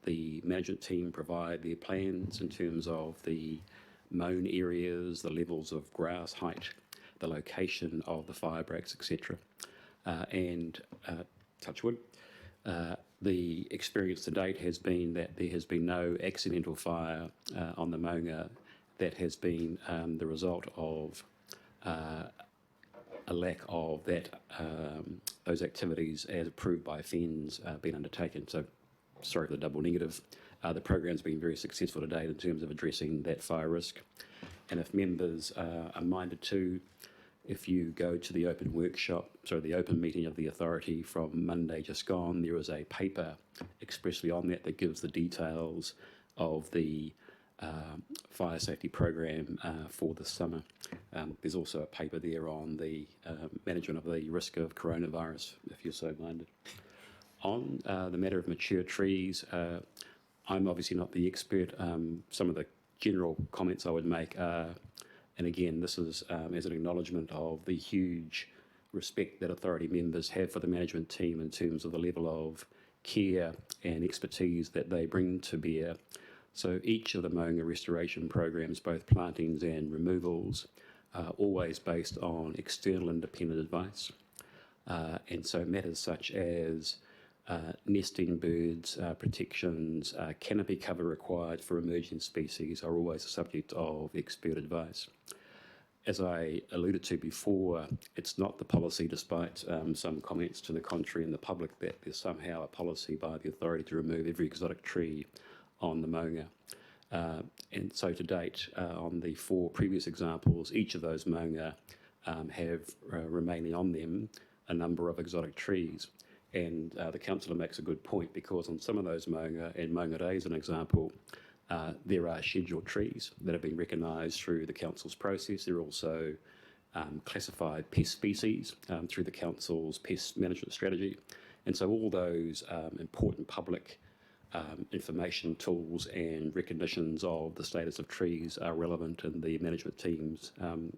the management team provide their plans in terms of the mown areas, the levels of grass height, the location of the fire breaks, etc. And touch wood, the experience to date has been that there has been no accidental fire on the Maunga that has been the result of a lack of that those activities as approved by FENZ being undertaken. So, sorry for the double negative. The program's been very successful to date in terms of addressing that fire risk. And if members are minded to, If you go to the open the open meeting of the authority from Monday just gone, there is a paper expressly on that gives the details of the fire safety program for this summer. There's also a paper there on the management of the risk of coronavirus, if you're so minded. On the matter of mature trees, I'm obviously not the expert. Some of the general comments I would make are, and again, this is as an acknowledgement of the huge respect that authority members have for the management team in terms of the level of care and expertise that they bring to bear. So each of the Maunga restoration programs, both plantings and removals, are always based on external independent advice. And so matters such as nesting birds, protections, canopy cover required for emerging species are always the subject of expert advice. As I alluded to before, it's not the policy, despite some comments to the contrary in the public, that there's somehow a policy by the authority to remove every exotic tree on the Maunga. And so to date, on the 4 previous examples, each of those Maunga have remaining on them a number of exotic trees. And the councillor makes a good point, because on some of those Maunga, and Maunga Day is an example, there are scheduled trees that have been recognised through the council's process. There are also classified pest species through the council's pest management strategy. And so all those important public information tools and recognitions of the status of trees are relevant in the management team's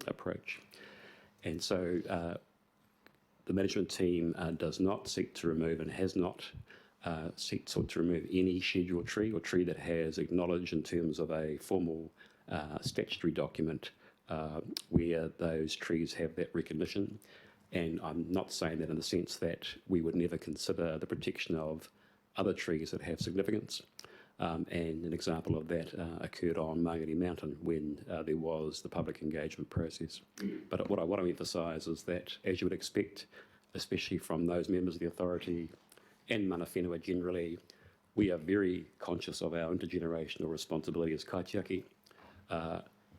approach. And so the management team does not seek to remove and has not sought to remove any scheduled tree or tree that has acknowledged in terms of a formal statutory document where those trees have that recognition. And I'm not saying that in the sense that we would never consider the protection of other trees that have significance. And an example of that occurred on Mangere Mountain when there was the public engagement process. But what I want to emphasise is that, as you would expect, especially from those members of the authority and mana whenua generally, we are very conscious of our intergenerational responsibility as kaitiaki.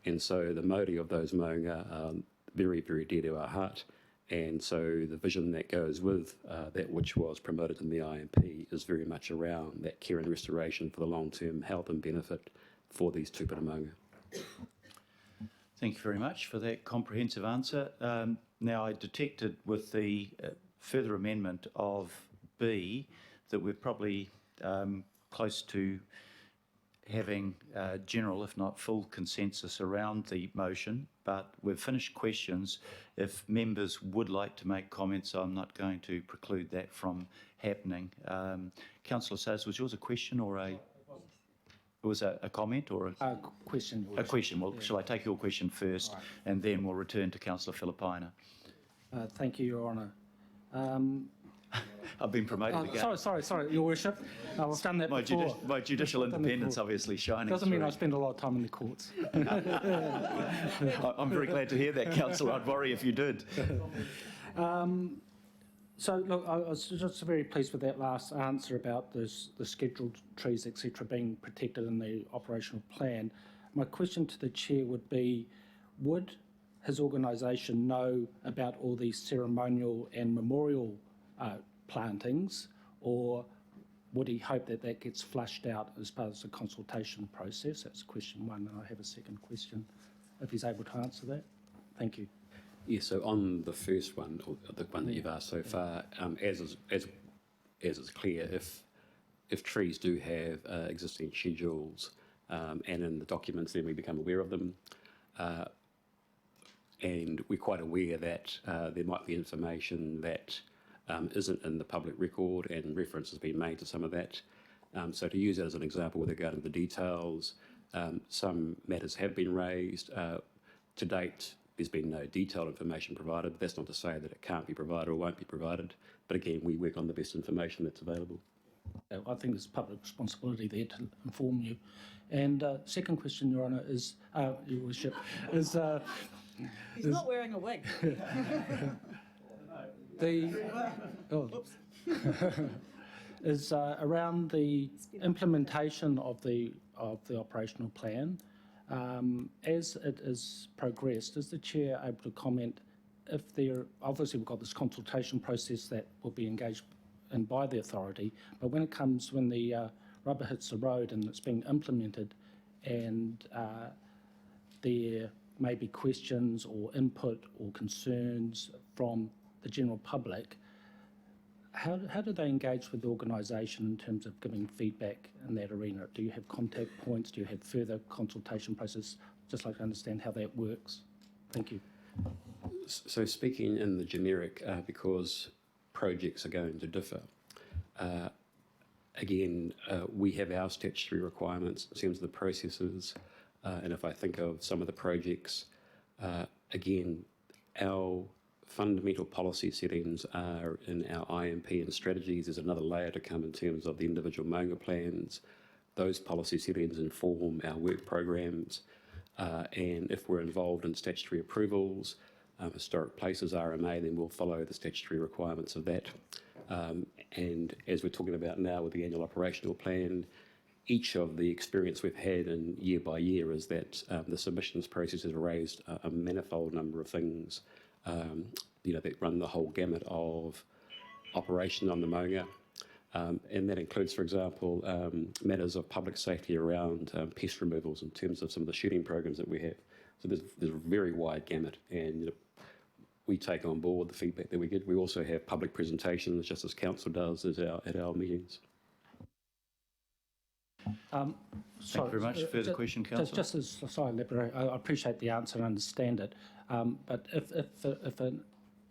And so the mauri of those maunga are very, very dear to our heart. And so the vision that goes with that which was promoted in the IMP is very much around that care and restoration for the long-term health and benefit for these tupuna maunga. Thank you very much for that comprehensive answer. Now, I detected with the further amendment of B that we're probably close to having general, if not full, consensus around the motion, but we've finished questions. If members would like to make comments, I'm not going to preclude that from happening. Councillor Sayers, was yours a question or a... It was a comment or a question? A question. Well, shall I take your question first, and then we'll return to Councillor Filipaina? Thank you, Your Honour. I've been promoted again. Sorry, Your Worship. I've done that before. My judicial independence obviously shining Doesn't through. mean I spend a lot of time in the courts. I'm very glad to hear that, Councillor. I'd worry if you did. So, look, I was just very pleased with that last answer about the scheduled trees, etc., being protected in the operational plan. My question to the Chair would be, would his organisation know about all these ceremonial and memorial plantings, or would he hope that that gets flushed out as part of the consultation process? That's question one, and I have a second question, if he's able to answer that. Thank you. Yeah, so on the first one, or the one that you've asked so far, as is clear, if trees do have existing schedules and in the documents, then we become aware of them. And we're quite aware that there might be information that isn't in the public record, and reference has been made to some of that. So to use that as an example with regard to the details, some matters have been raised. To date, there's been no detailed information provided. That's not to say that it can't be provided or won't be provided. But again, we work on the best information that's available. I think there's public responsibility there to inform you. And second question, Your Honour, is, Your Worship, is... He's not wearing a wig. Is around the implementation of the operational plan. As it is progressed, is the Chair able to comment if there, obviously we've got this consultation process that will be engaged in by the authority, but when the rubber hits the road and it's being implemented and there may be questions or input or concerns from the general public, how do they engage with the organisation in terms of giving feedback in that arena? Do you have contact points? Do you have further consultation process? Just like to understand how that works. Thank you. So speaking in the generic, because projects are going to differ, again, we have our statutory requirements in terms of the processes, and if I think of some of the projects, again, our fundamental policy settings are in our IMP and strategies. There's another layer to come in terms of the individual maunga plans. Those policy settings inform our work programs, and if we're involved in statutory approvals, historic places RMA, then we'll follow the statutory requirements of that. And as we're talking about now with the annual operational plan, each of the experience we've had in year by year is that the submissions process has raised a manifold number of things, that run the whole gamut of operation on the maunga. And that includes, for example, matters of public safety around pest removals in terms of some of the shooting programs that we have. So there's a very wide gamut, and we take on board the feedback that we get. We also have public presentations, just as Council does at our meetings. Thank you very much. Further question, Councillor? I appreciate the answer and understand it. But if an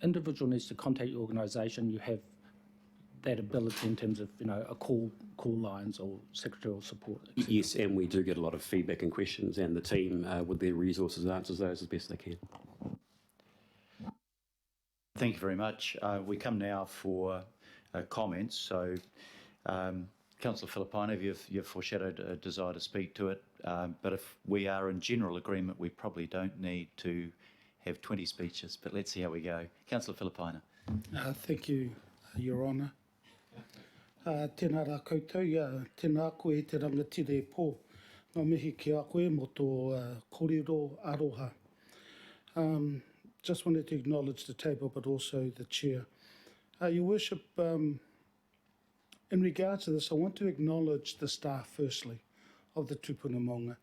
individual needs to contact your organisation, you have that ability in terms of a call lines or secretarial support. Yes, and we do get a lot of feedback and questions, and the team with their resources answers those as best they can. Thank you very much. We come now for comments. So, Councillor Filipaina, you've foreshadowed a desire to speak to it, but if we are in general agreement, we probably don't need to have 20 speeches, but let's see how we go. Councillor Filipaina. Thank you, Your Honour. Tēnā rā koutou, tēnā koe te rangatire pō. Ngā mihi ki a koe mo tō kōrero aroha. Just wanted to acknowledge the table, but also the chair. Your Worship, in regards to this, I want to acknowledge the staff firstly of the Tupuna Maunga.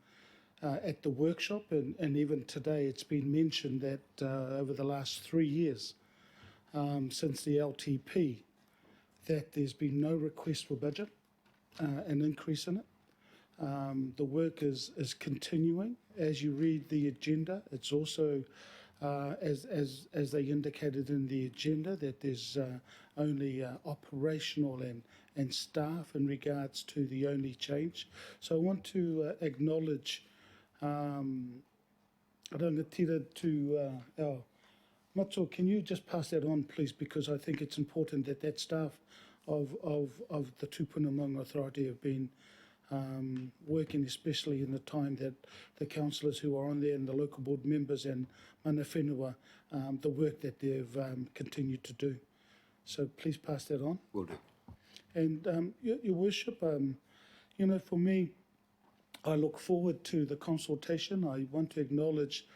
At the workshop, and even today, it's been mentioned that over the last 3 years, since the LTP, that there's been no request for budget, an increase in it. The work is continuing. As you read the agenda, it's also, as they indicated in the agenda, that there's only operational and staff in regards to the only change. So I want to acknowledge rangatira to our Mato, can you just pass that on, please? Because I think it's important that staff of the Tupuna Maunga Authority have been working, especially in the time that the councillors who are on there and the local board members and mana whenua, the work that they've continued to do. So please pass that on. Will do. And Your Worship, for me, I look forward to the consultation. I want to acknowledge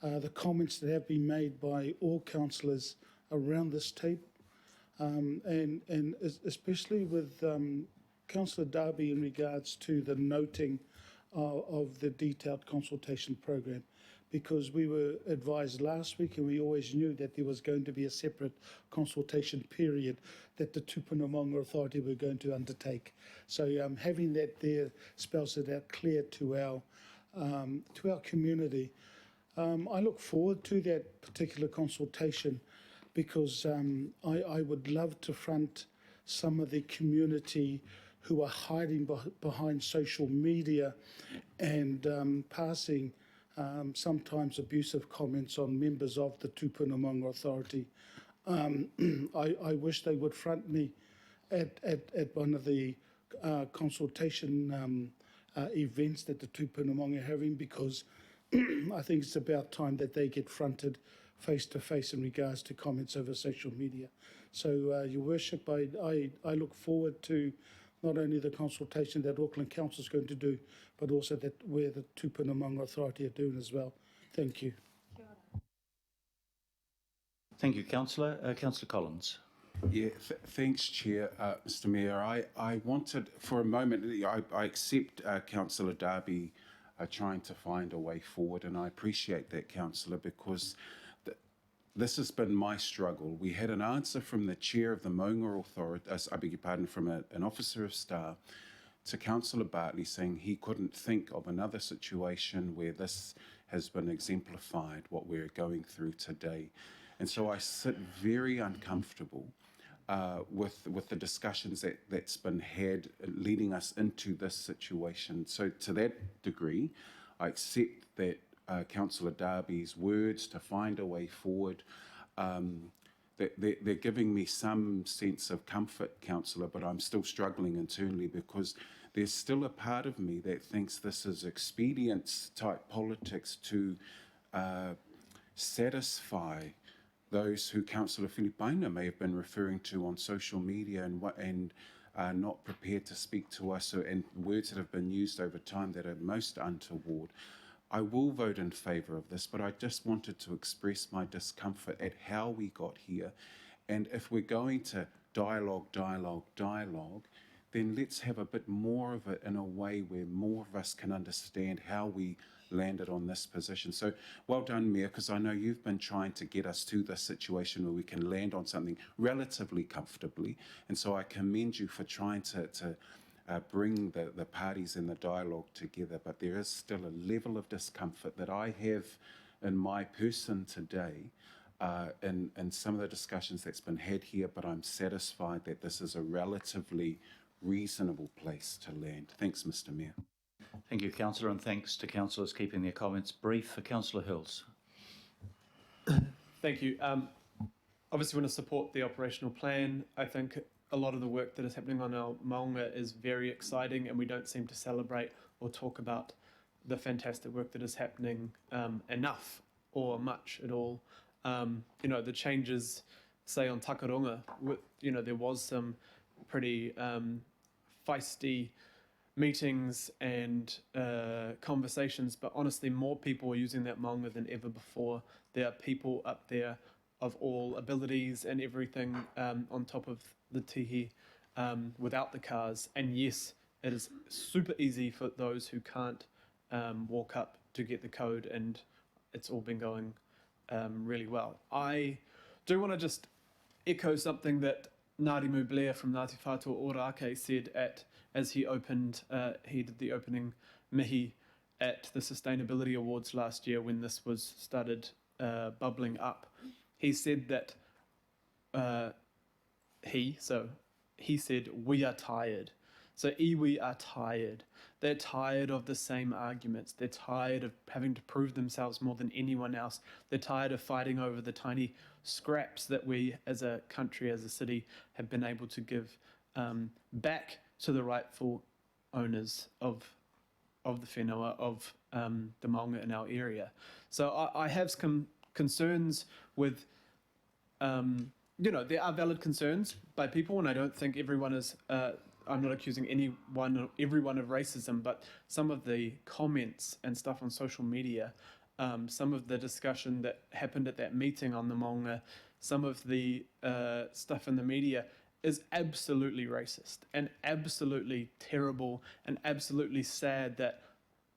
the comments that have been made by all councillors around this table, and especially with Councillor Darby in regards to the noting of the detailed consultation program, because we were advised last week and we always knew that there was going to be a separate consultation period that the Tupuna Maunga Authority were going to undertake. So having that there spells it out clear to our community. I look forward to that particular consultation because I would love to front some of the community who are hiding behind social media and passing sometimes abusive comments on members of the Tupuna Maunga Authority. I wish they would front me at one of the consultation events that the Tupuna Maunga are having, because I think it's about time that they get fronted face to face in regards to comments over social media. So, Your Worship, I look forward to not only the consultation that Auckland Council is going to do, but also that where the Tupuna Maunga Authority are doing as well. Thank you. Thank you, Councillor. Councillor Collins. Yeah, thanks, Chair. Mr. Mayor, I wanted for a moment, I accept Councillor Darby trying to find a way forward, and I appreciate that, Councillor, because this has been my struggle. We had an answer from the Chair of the Maunga Authority, I beg your pardon, from an officer of staff to Councillor Bartley saying he couldn't think of another situation where this has been exemplified, what we're going through today. And so I sit very uncomfortable with the discussions that's been had leading us into this situation. So to that degree, I accept that Councillor Darby's words to find a way forward. They're giving me some sense of comfort, Councillor, but I'm still struggling internally because there's still a part of me that thinks this is expedience-type politics to satisfy those who Councillor Filipaina may have been referring to on social media and are not prepared to speak to us, and words that have been used over time that are most untoward. I will vote in favour of this, but I just wanted to express my discomfort at how we got here. And if we're going to dialogue, then let's have a bit more of it in a way where more of us can understand how we landed on this position. So well done, Mayor, because I know you've been trying to get us to this situation where we can land on something relatively comfortably. And so I commend you for trying to bring the parties in the dialogue together. But there is still a level of discomfort that I have in my person today in some of the discussions that's been had here, but I'm satisfied that this is a relatively reasonable place to land. Thanks, Mr. Mayor. Thank you, Councillor, and thanks to councillors keeping their comments brief. For Councillor Hills. Thank you. Obviously, want to support the operational plan. I think a lot of the work that is happening on our maunga is very exciting, and we don't seem to celebrate or talk about the fantastic work that is happening enough or much at all. You know, the changes, say on Takarunga, you know, there was some pretty feisty meetings and conversations, but honestly more people are using that maunga than ever before. There are people up there of all abilities and everything on top of the tihi without the cars, and yes, it is super easy for those who can't walk up to get the code, and it's all been going really well. I do want to just echo something that Ngāti Mu Blair from Ngāti Whātua Ōrākei said as he did the opening mihi at the Sustainability Awards last year when this was started bubbling up. He said that he said, we are tired. So iwi are tired. They're tired of the same arguments. They're tired of having to prove themselves more than anyone else. They're tired of fighting over the tiny scraps that we as a country, as a city, have been able to give back to the rightful owners of the whenua, of the maunga in our area. So I have some concerns with, you know, there are valid concerns by people, and I don't think everyone is, I'm not accusing everyone of racism, but some of the comments and stuff on social media, some of the discussion that happened at that meeting on the maunga, some of the stuff in the media is absolutely racist and absolutely terrible and absolutely sad that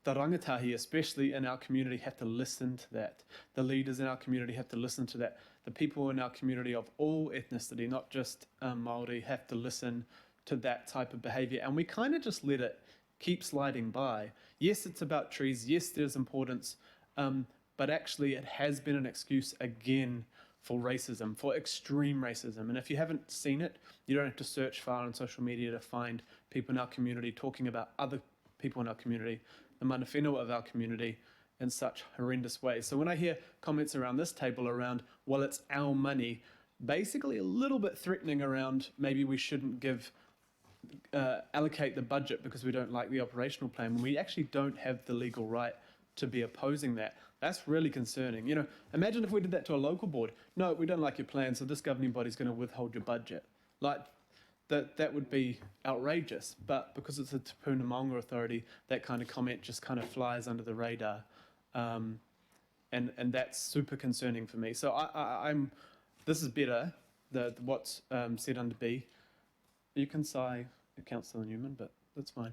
the rangatahi, especially in our community, have to listen to that. The leaders in our community have to listen to that. The people in our community of all ethnicity, not just Māori, have to listen to that type of behaviour. And we kind of just let it keep sliding by. Yes, it's about trees. Yes, there's importance. But actually, it has been an excuse again for racism, for extreme racism. And if you haven't seen it, you don't have to search far on social media to find people in our community talking about other people in our community, the mana whenua of our community, in such horrendous ways. So when I hear comments around this table around, well, it's our money, basically a little bit threatening around maybe we shouldn't allocate the budget because we don't like the operational plan, when we actually don't have the legal right to be opposing that. That's really concerning. You know, imagine if we did that to a local board. No, we don't like your plan, so this governing body is going to withhold your budget. Like, that would be outrageous. But because it's a Te Puna Maunga Authority, that kind of comment just kind of flies under the radar. And that's super concerning for me. So this is better, what's said under B. You can say Councillor Newman, but that's fine.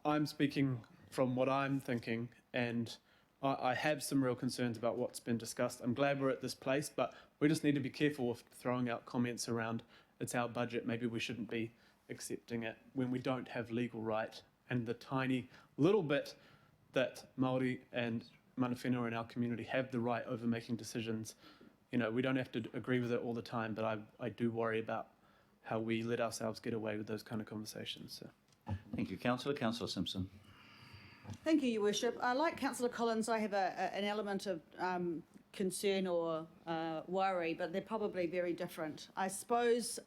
I'm speaking from what I'm thinking, and I have some real concerns about what's been discussed. I'm glad we're at this place, but we just need to be careful with throwing out comments around it's our budget, maybe we shouldn't be accepting it when we don't have legal right, and the tiny little bit that Māori and mana whenua in our community have the right over making decisions. You know, we don't have to agree with it all the time, but I do worry about how we let ourselves get away with those kind of conversations. So. Thank you, Councillor. Councillor Simpson. Thank you, Your Worship. Like Councillor Collins, I have an element of concern or worry, but they're probably very different. I suppose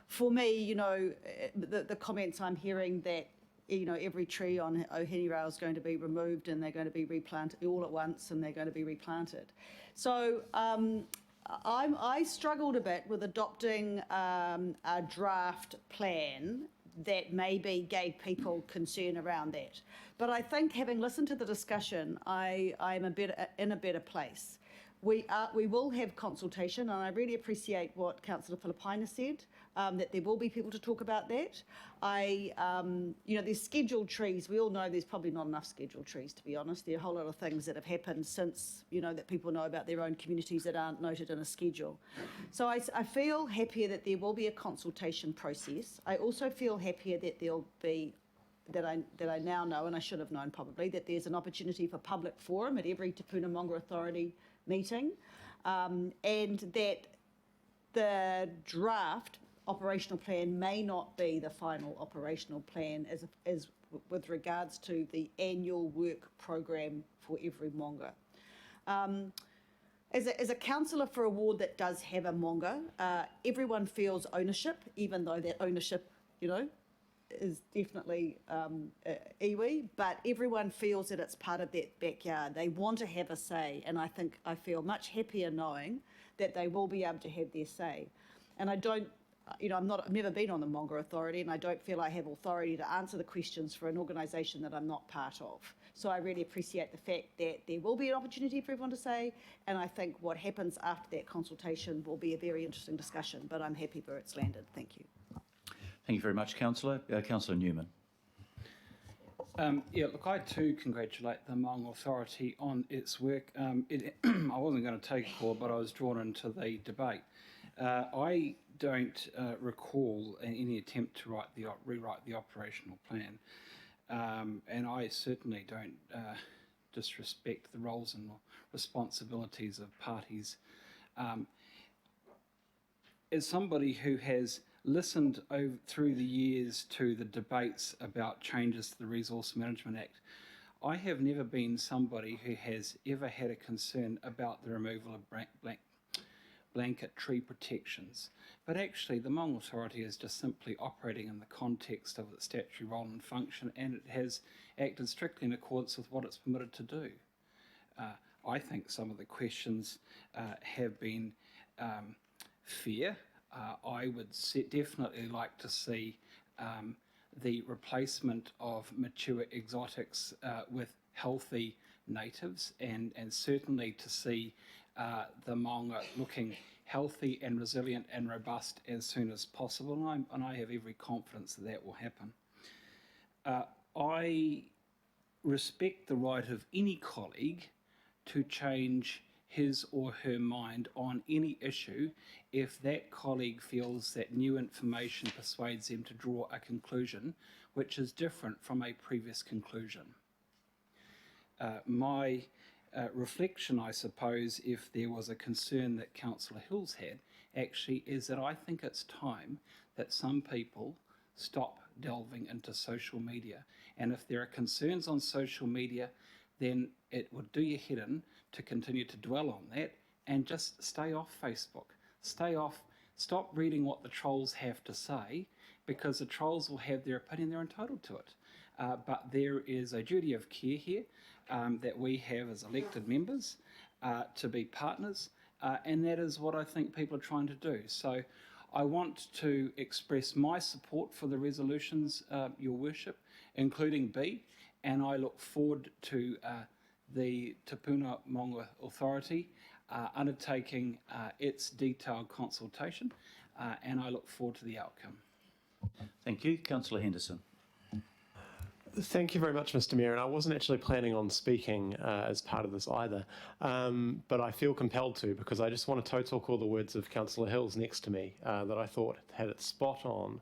for me, you know, the comments I'm hearing that, you know, every tree on Ohene is going to be removed and they're going to be replanted all at once and they're going to be replanted. So I struggled a bit with adopting a draft plan that maybe gave people concern around that. But I think having listened to the discussion, I'm in a better place. We will have consultation, and I really appreciate what Councillor Filipaina said, that there will be people to talk about that. You know, there's scheduled trees. We all know there's probably not enough scheduled trees, to be honest. There are a whole lot of things that have happened since, you know, that people know about their own communities that aren't noted in a schedule. So I feel happier that there will be a consultation process. I also feel happier that there'll be, that I now know, and I should have known probably, that there's an opportunity for public forum at every Te Puna Monga Authority meeting, and that the draft operational plan may not be the final operational plan as with regards to the annual work program for every Monga. As a councillor for a ward that does have a Monga, everyone feels ownership, even though that ownership, you know, is definitely iwi, but everyone feels that it's part of that backyard. They want to have a say, and I feel much happier knowing that they will be able to have their say. And I don't, you know, I've never been on the Monga Authority, and I don't feel I have authority to answer the questions for an organisation that I'm not part of. So I really appreciate the fact that there will be an opportunity for everyone to say, and I think what happens after that consultation will be a very interesting discussion, but I'm happy where it's landed. Thank you. Thank you very much, Councillor. Councillor Newman. Yeah, look, I too congratulate the Māori Authority on its work. I wasn't going to take a call, but I was drawn into the debate. I don't recall any attempt to rewrite the operational plan, and I certainly don't disrespect the roles and responsibilities of parties. As somebody who has listened through the years to the debates about changes to the Resource Management Act, I have never been somebody who has ever had a concern about the removal of blanket tree protections. But actually, the Māori Authority is just simply operating in the context of its statutory role and function, and it has acted strictly in accordance with what it's permitted to do. I think some of the questions have been fair. I would definitely like to see the replacement of mature exotics with healthy natives, and certainly to see the Māori looking healthy and resilient and robust as soon as possible, and I have every confidence that that will happen. I respect the right of any colleague to change his or her mind on any issue if that colleague feels that new information persuades them to draw a conclusion which is different from a previous conclusion. My reflection, I suppose, if there was a concern that Councillor Hills had, actually is that I think it's time that some people stop delving into social media. And if there are concerns on social media, then it would do you head in to continue to dwell on that and just stay off Facebook. Stop reading what the trolls have to say, because the trolls will have their opinion, they're entitled to it. But there is a duty of care here that we have as elected members to be partners, and that is what I think people are trying to do. So I want to express my support for the resolutions, Your Worship, including B, and I look forward to the Te Puna Monga Authority undertaking its detailed consultation, and I look forward to the outcome. Thank you. Councillor Henderson. Thank you very much, Mr. Mayor. And I wasn't actually planning on speaking as part of this either, but I feel compelled to because I just want to toe talk all the words of Councillor Hills next to me that I thought had it spot on,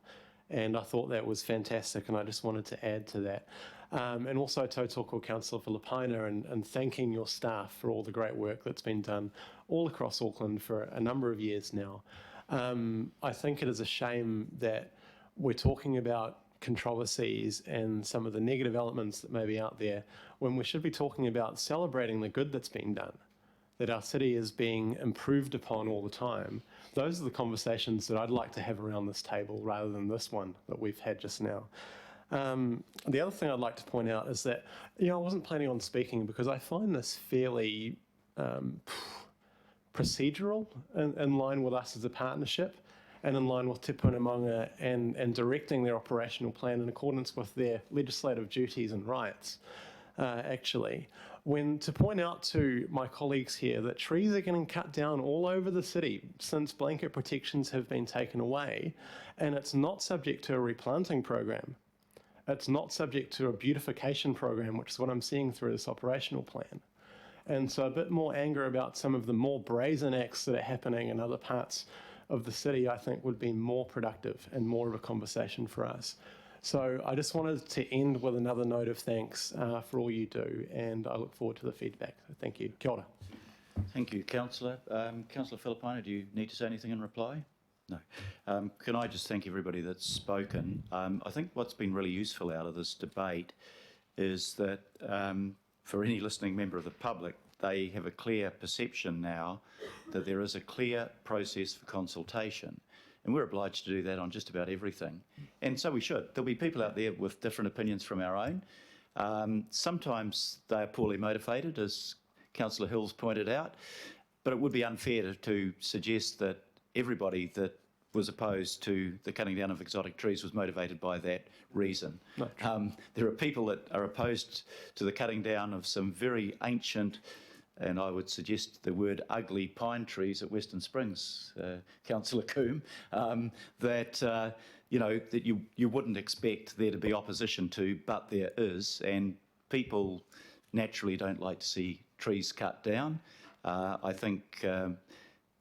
and I thought that was fantastic, and I just wanted to add to that. And also toe talk with Councillor Filipaina and thanking your staff for all the great work that's been done all across Auckland for a number of years now. I think it is a shame that we're talking about controversies and some of the negative elements that may be out there when we should be talking about celebrating the good that's been done, that our city is being improved upon all the time. Those are the conversations that I'd like to have around this table rather than this one that we've had just now. The other thing I'd like to point out is that, I wasn't planning on speaking because I find this fairly procedural in line with us as a partnership and in line with Te Punamanga and directing their operational plan in accordance with their legislative duties and rights, actually. To point out to my colleagues here that trees are getting cut down all over the city since blanket protections have been taken away, and it's not subject to a replanting program. It's not subject to a beautification program, which is what I'm seeing through this operational plan. And so a bit more anger about some of the more brazen acts that are happening in other parts of the city, I think, would be more productive and more of a conversation for us. So I just wanted to end with another note of thanks for all you do, and I look forward to the feedback. So thank you. Kia ora. Thank you, Councillor. Councillor Filipaina, do you need to say anything in reply? No. Can I just thank everybody that's spoken? I think what's been really useful out of this debate is that for any listening member of the public, they have a clear perception now that there is a clear process for consultation. And we're obliged to do that on just about everything. And so we should. There'll be people out there with different opinions from our own. Sometimes they are poorly motivated, as Councillor Hills pointed out, but it would be unfair to suggest that everybody that was opposed to the cutting down of exotic trees was motivated by that reason. There are people that are opposed to the cutting down of some very ancient, and I would suggest the word ugly, pine trees at Western Springs, Councillor Coombe, that you wouldn't expect there to be opposition to, but there is, and people naturally don't like to see trees cut down. I think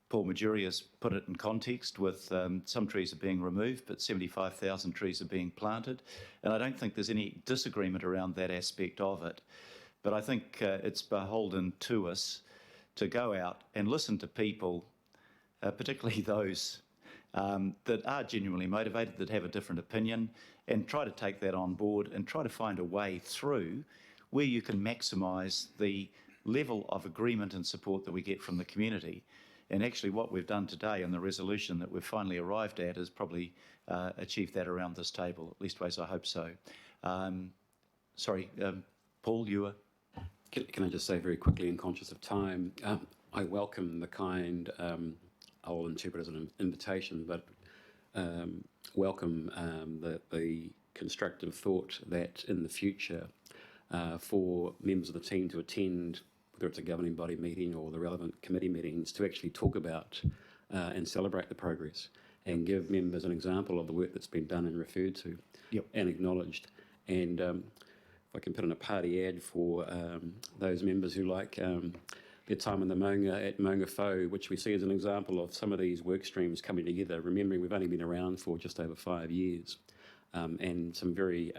Paul Majuri has put it in context with some trees are being removed, but 75,000 trees are being planted. And I don't think there's any disagreement around that aspect of it. But I think it's beholden to us to go out and listen to people, particularly those that are genuinely motivated, that have a different opinion, and try to take that on board and try to find a way through where you can maximise the level of agreement and support that we get from the community. And actually what we've done today and the resolution that we've finally arrived at is probably achieved that around this table, at least ways I hope so. Sorry, Paul, you were? Can I just say very quickly, and conscious of time, I welcome the kind, I'll interpret as an invitation, but welcome the constructive thought that in the future for members of the team to attend, whether it's a governing body meeting or the relevant committee meetings, to actually talk about and celebrate the progress and give members an example of the work that's been done and referred to and acknowledged. And if I can put in a party ad for those members who like their time in the Maunga at Maunga Fo, which we see as an example of some of these work streams coming together, remembering we've only been around for just over 5 years, and some very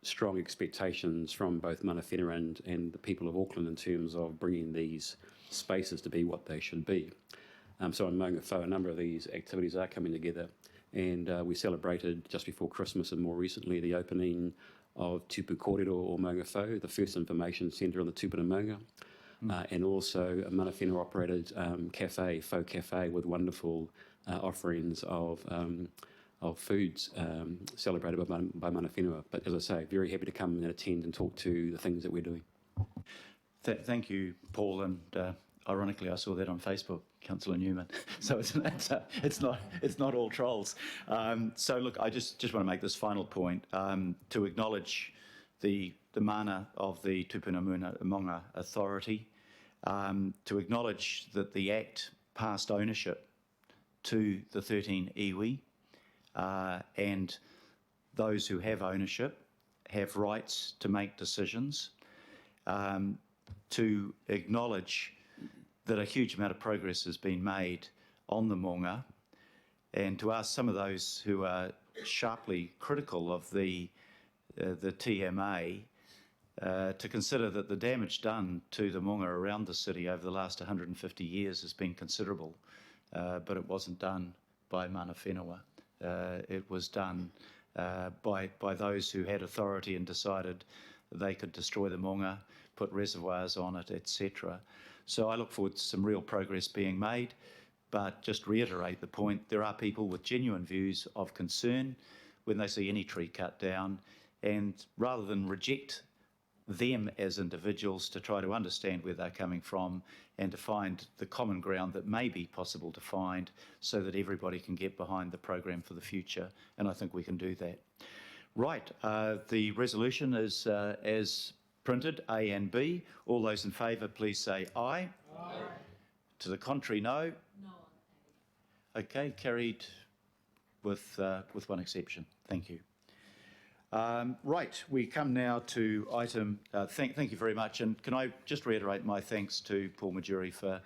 strong expectations from both Mana Whenua and the people of Auckland in terms of bringing these spaces to be what they should be. So in Maunga Whau, a number of these activities are coming together, and we celebrated just before Christmas and more recently the opening of Tupu Kōrero or Maunga Whau, the first information centre on the Tupuna Maunga, and also a Mana Whenua operated cafe, Faux Cafe, with wonderful offerings of foods celebrated by Mana Whenua. But as I say, very happy to come and attend and talk to the things that we're doing. Thank you, Paul, and ironically, I saw that on Facebook, Councillor Newman. So it's not all trolls. So look, I just want to make this final point to acknowledge the mana of the Tupuna Maunga Authority. to acknowledge that the Act passed ownership to the 13 iwi, and those who have ownership have rights to make decisions, to acknowledge that a huge amount of progress has been made on the Maunga, and to ask some of those who are sharply critical of the TMA to consider that the damage done to the Maunga around the city over the last 150 years has been considerable, but it wasn't done by mana whenua. It was done by those who had authority and decided they could destroy the Maunga, put reservoirs on it, etc. So I look forward to some real progress being made, but just reiterate the point, there are people with genuine views of concern when they see any tree cut down, and rather than reject them as individuals, to try to understand where they're coming from and to find the common ground that may be possible to find so that everybody can get behind the program for the future, and I think we can do that. Right, the resolution is as printed, A and B. All those in favour, please say aye. Aye. To the contrary, no. No. Okay, carried with one exception. Thank you. Right, we come now to item, thank you very much, and can I just reiterate my thanks to Paul Majuri for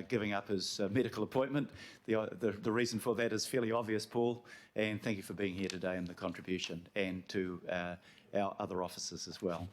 giving up his medical appointment. The reason for that is fairly obvious, Paul, and thank you for being here today and the contribution, and to our other officers as well.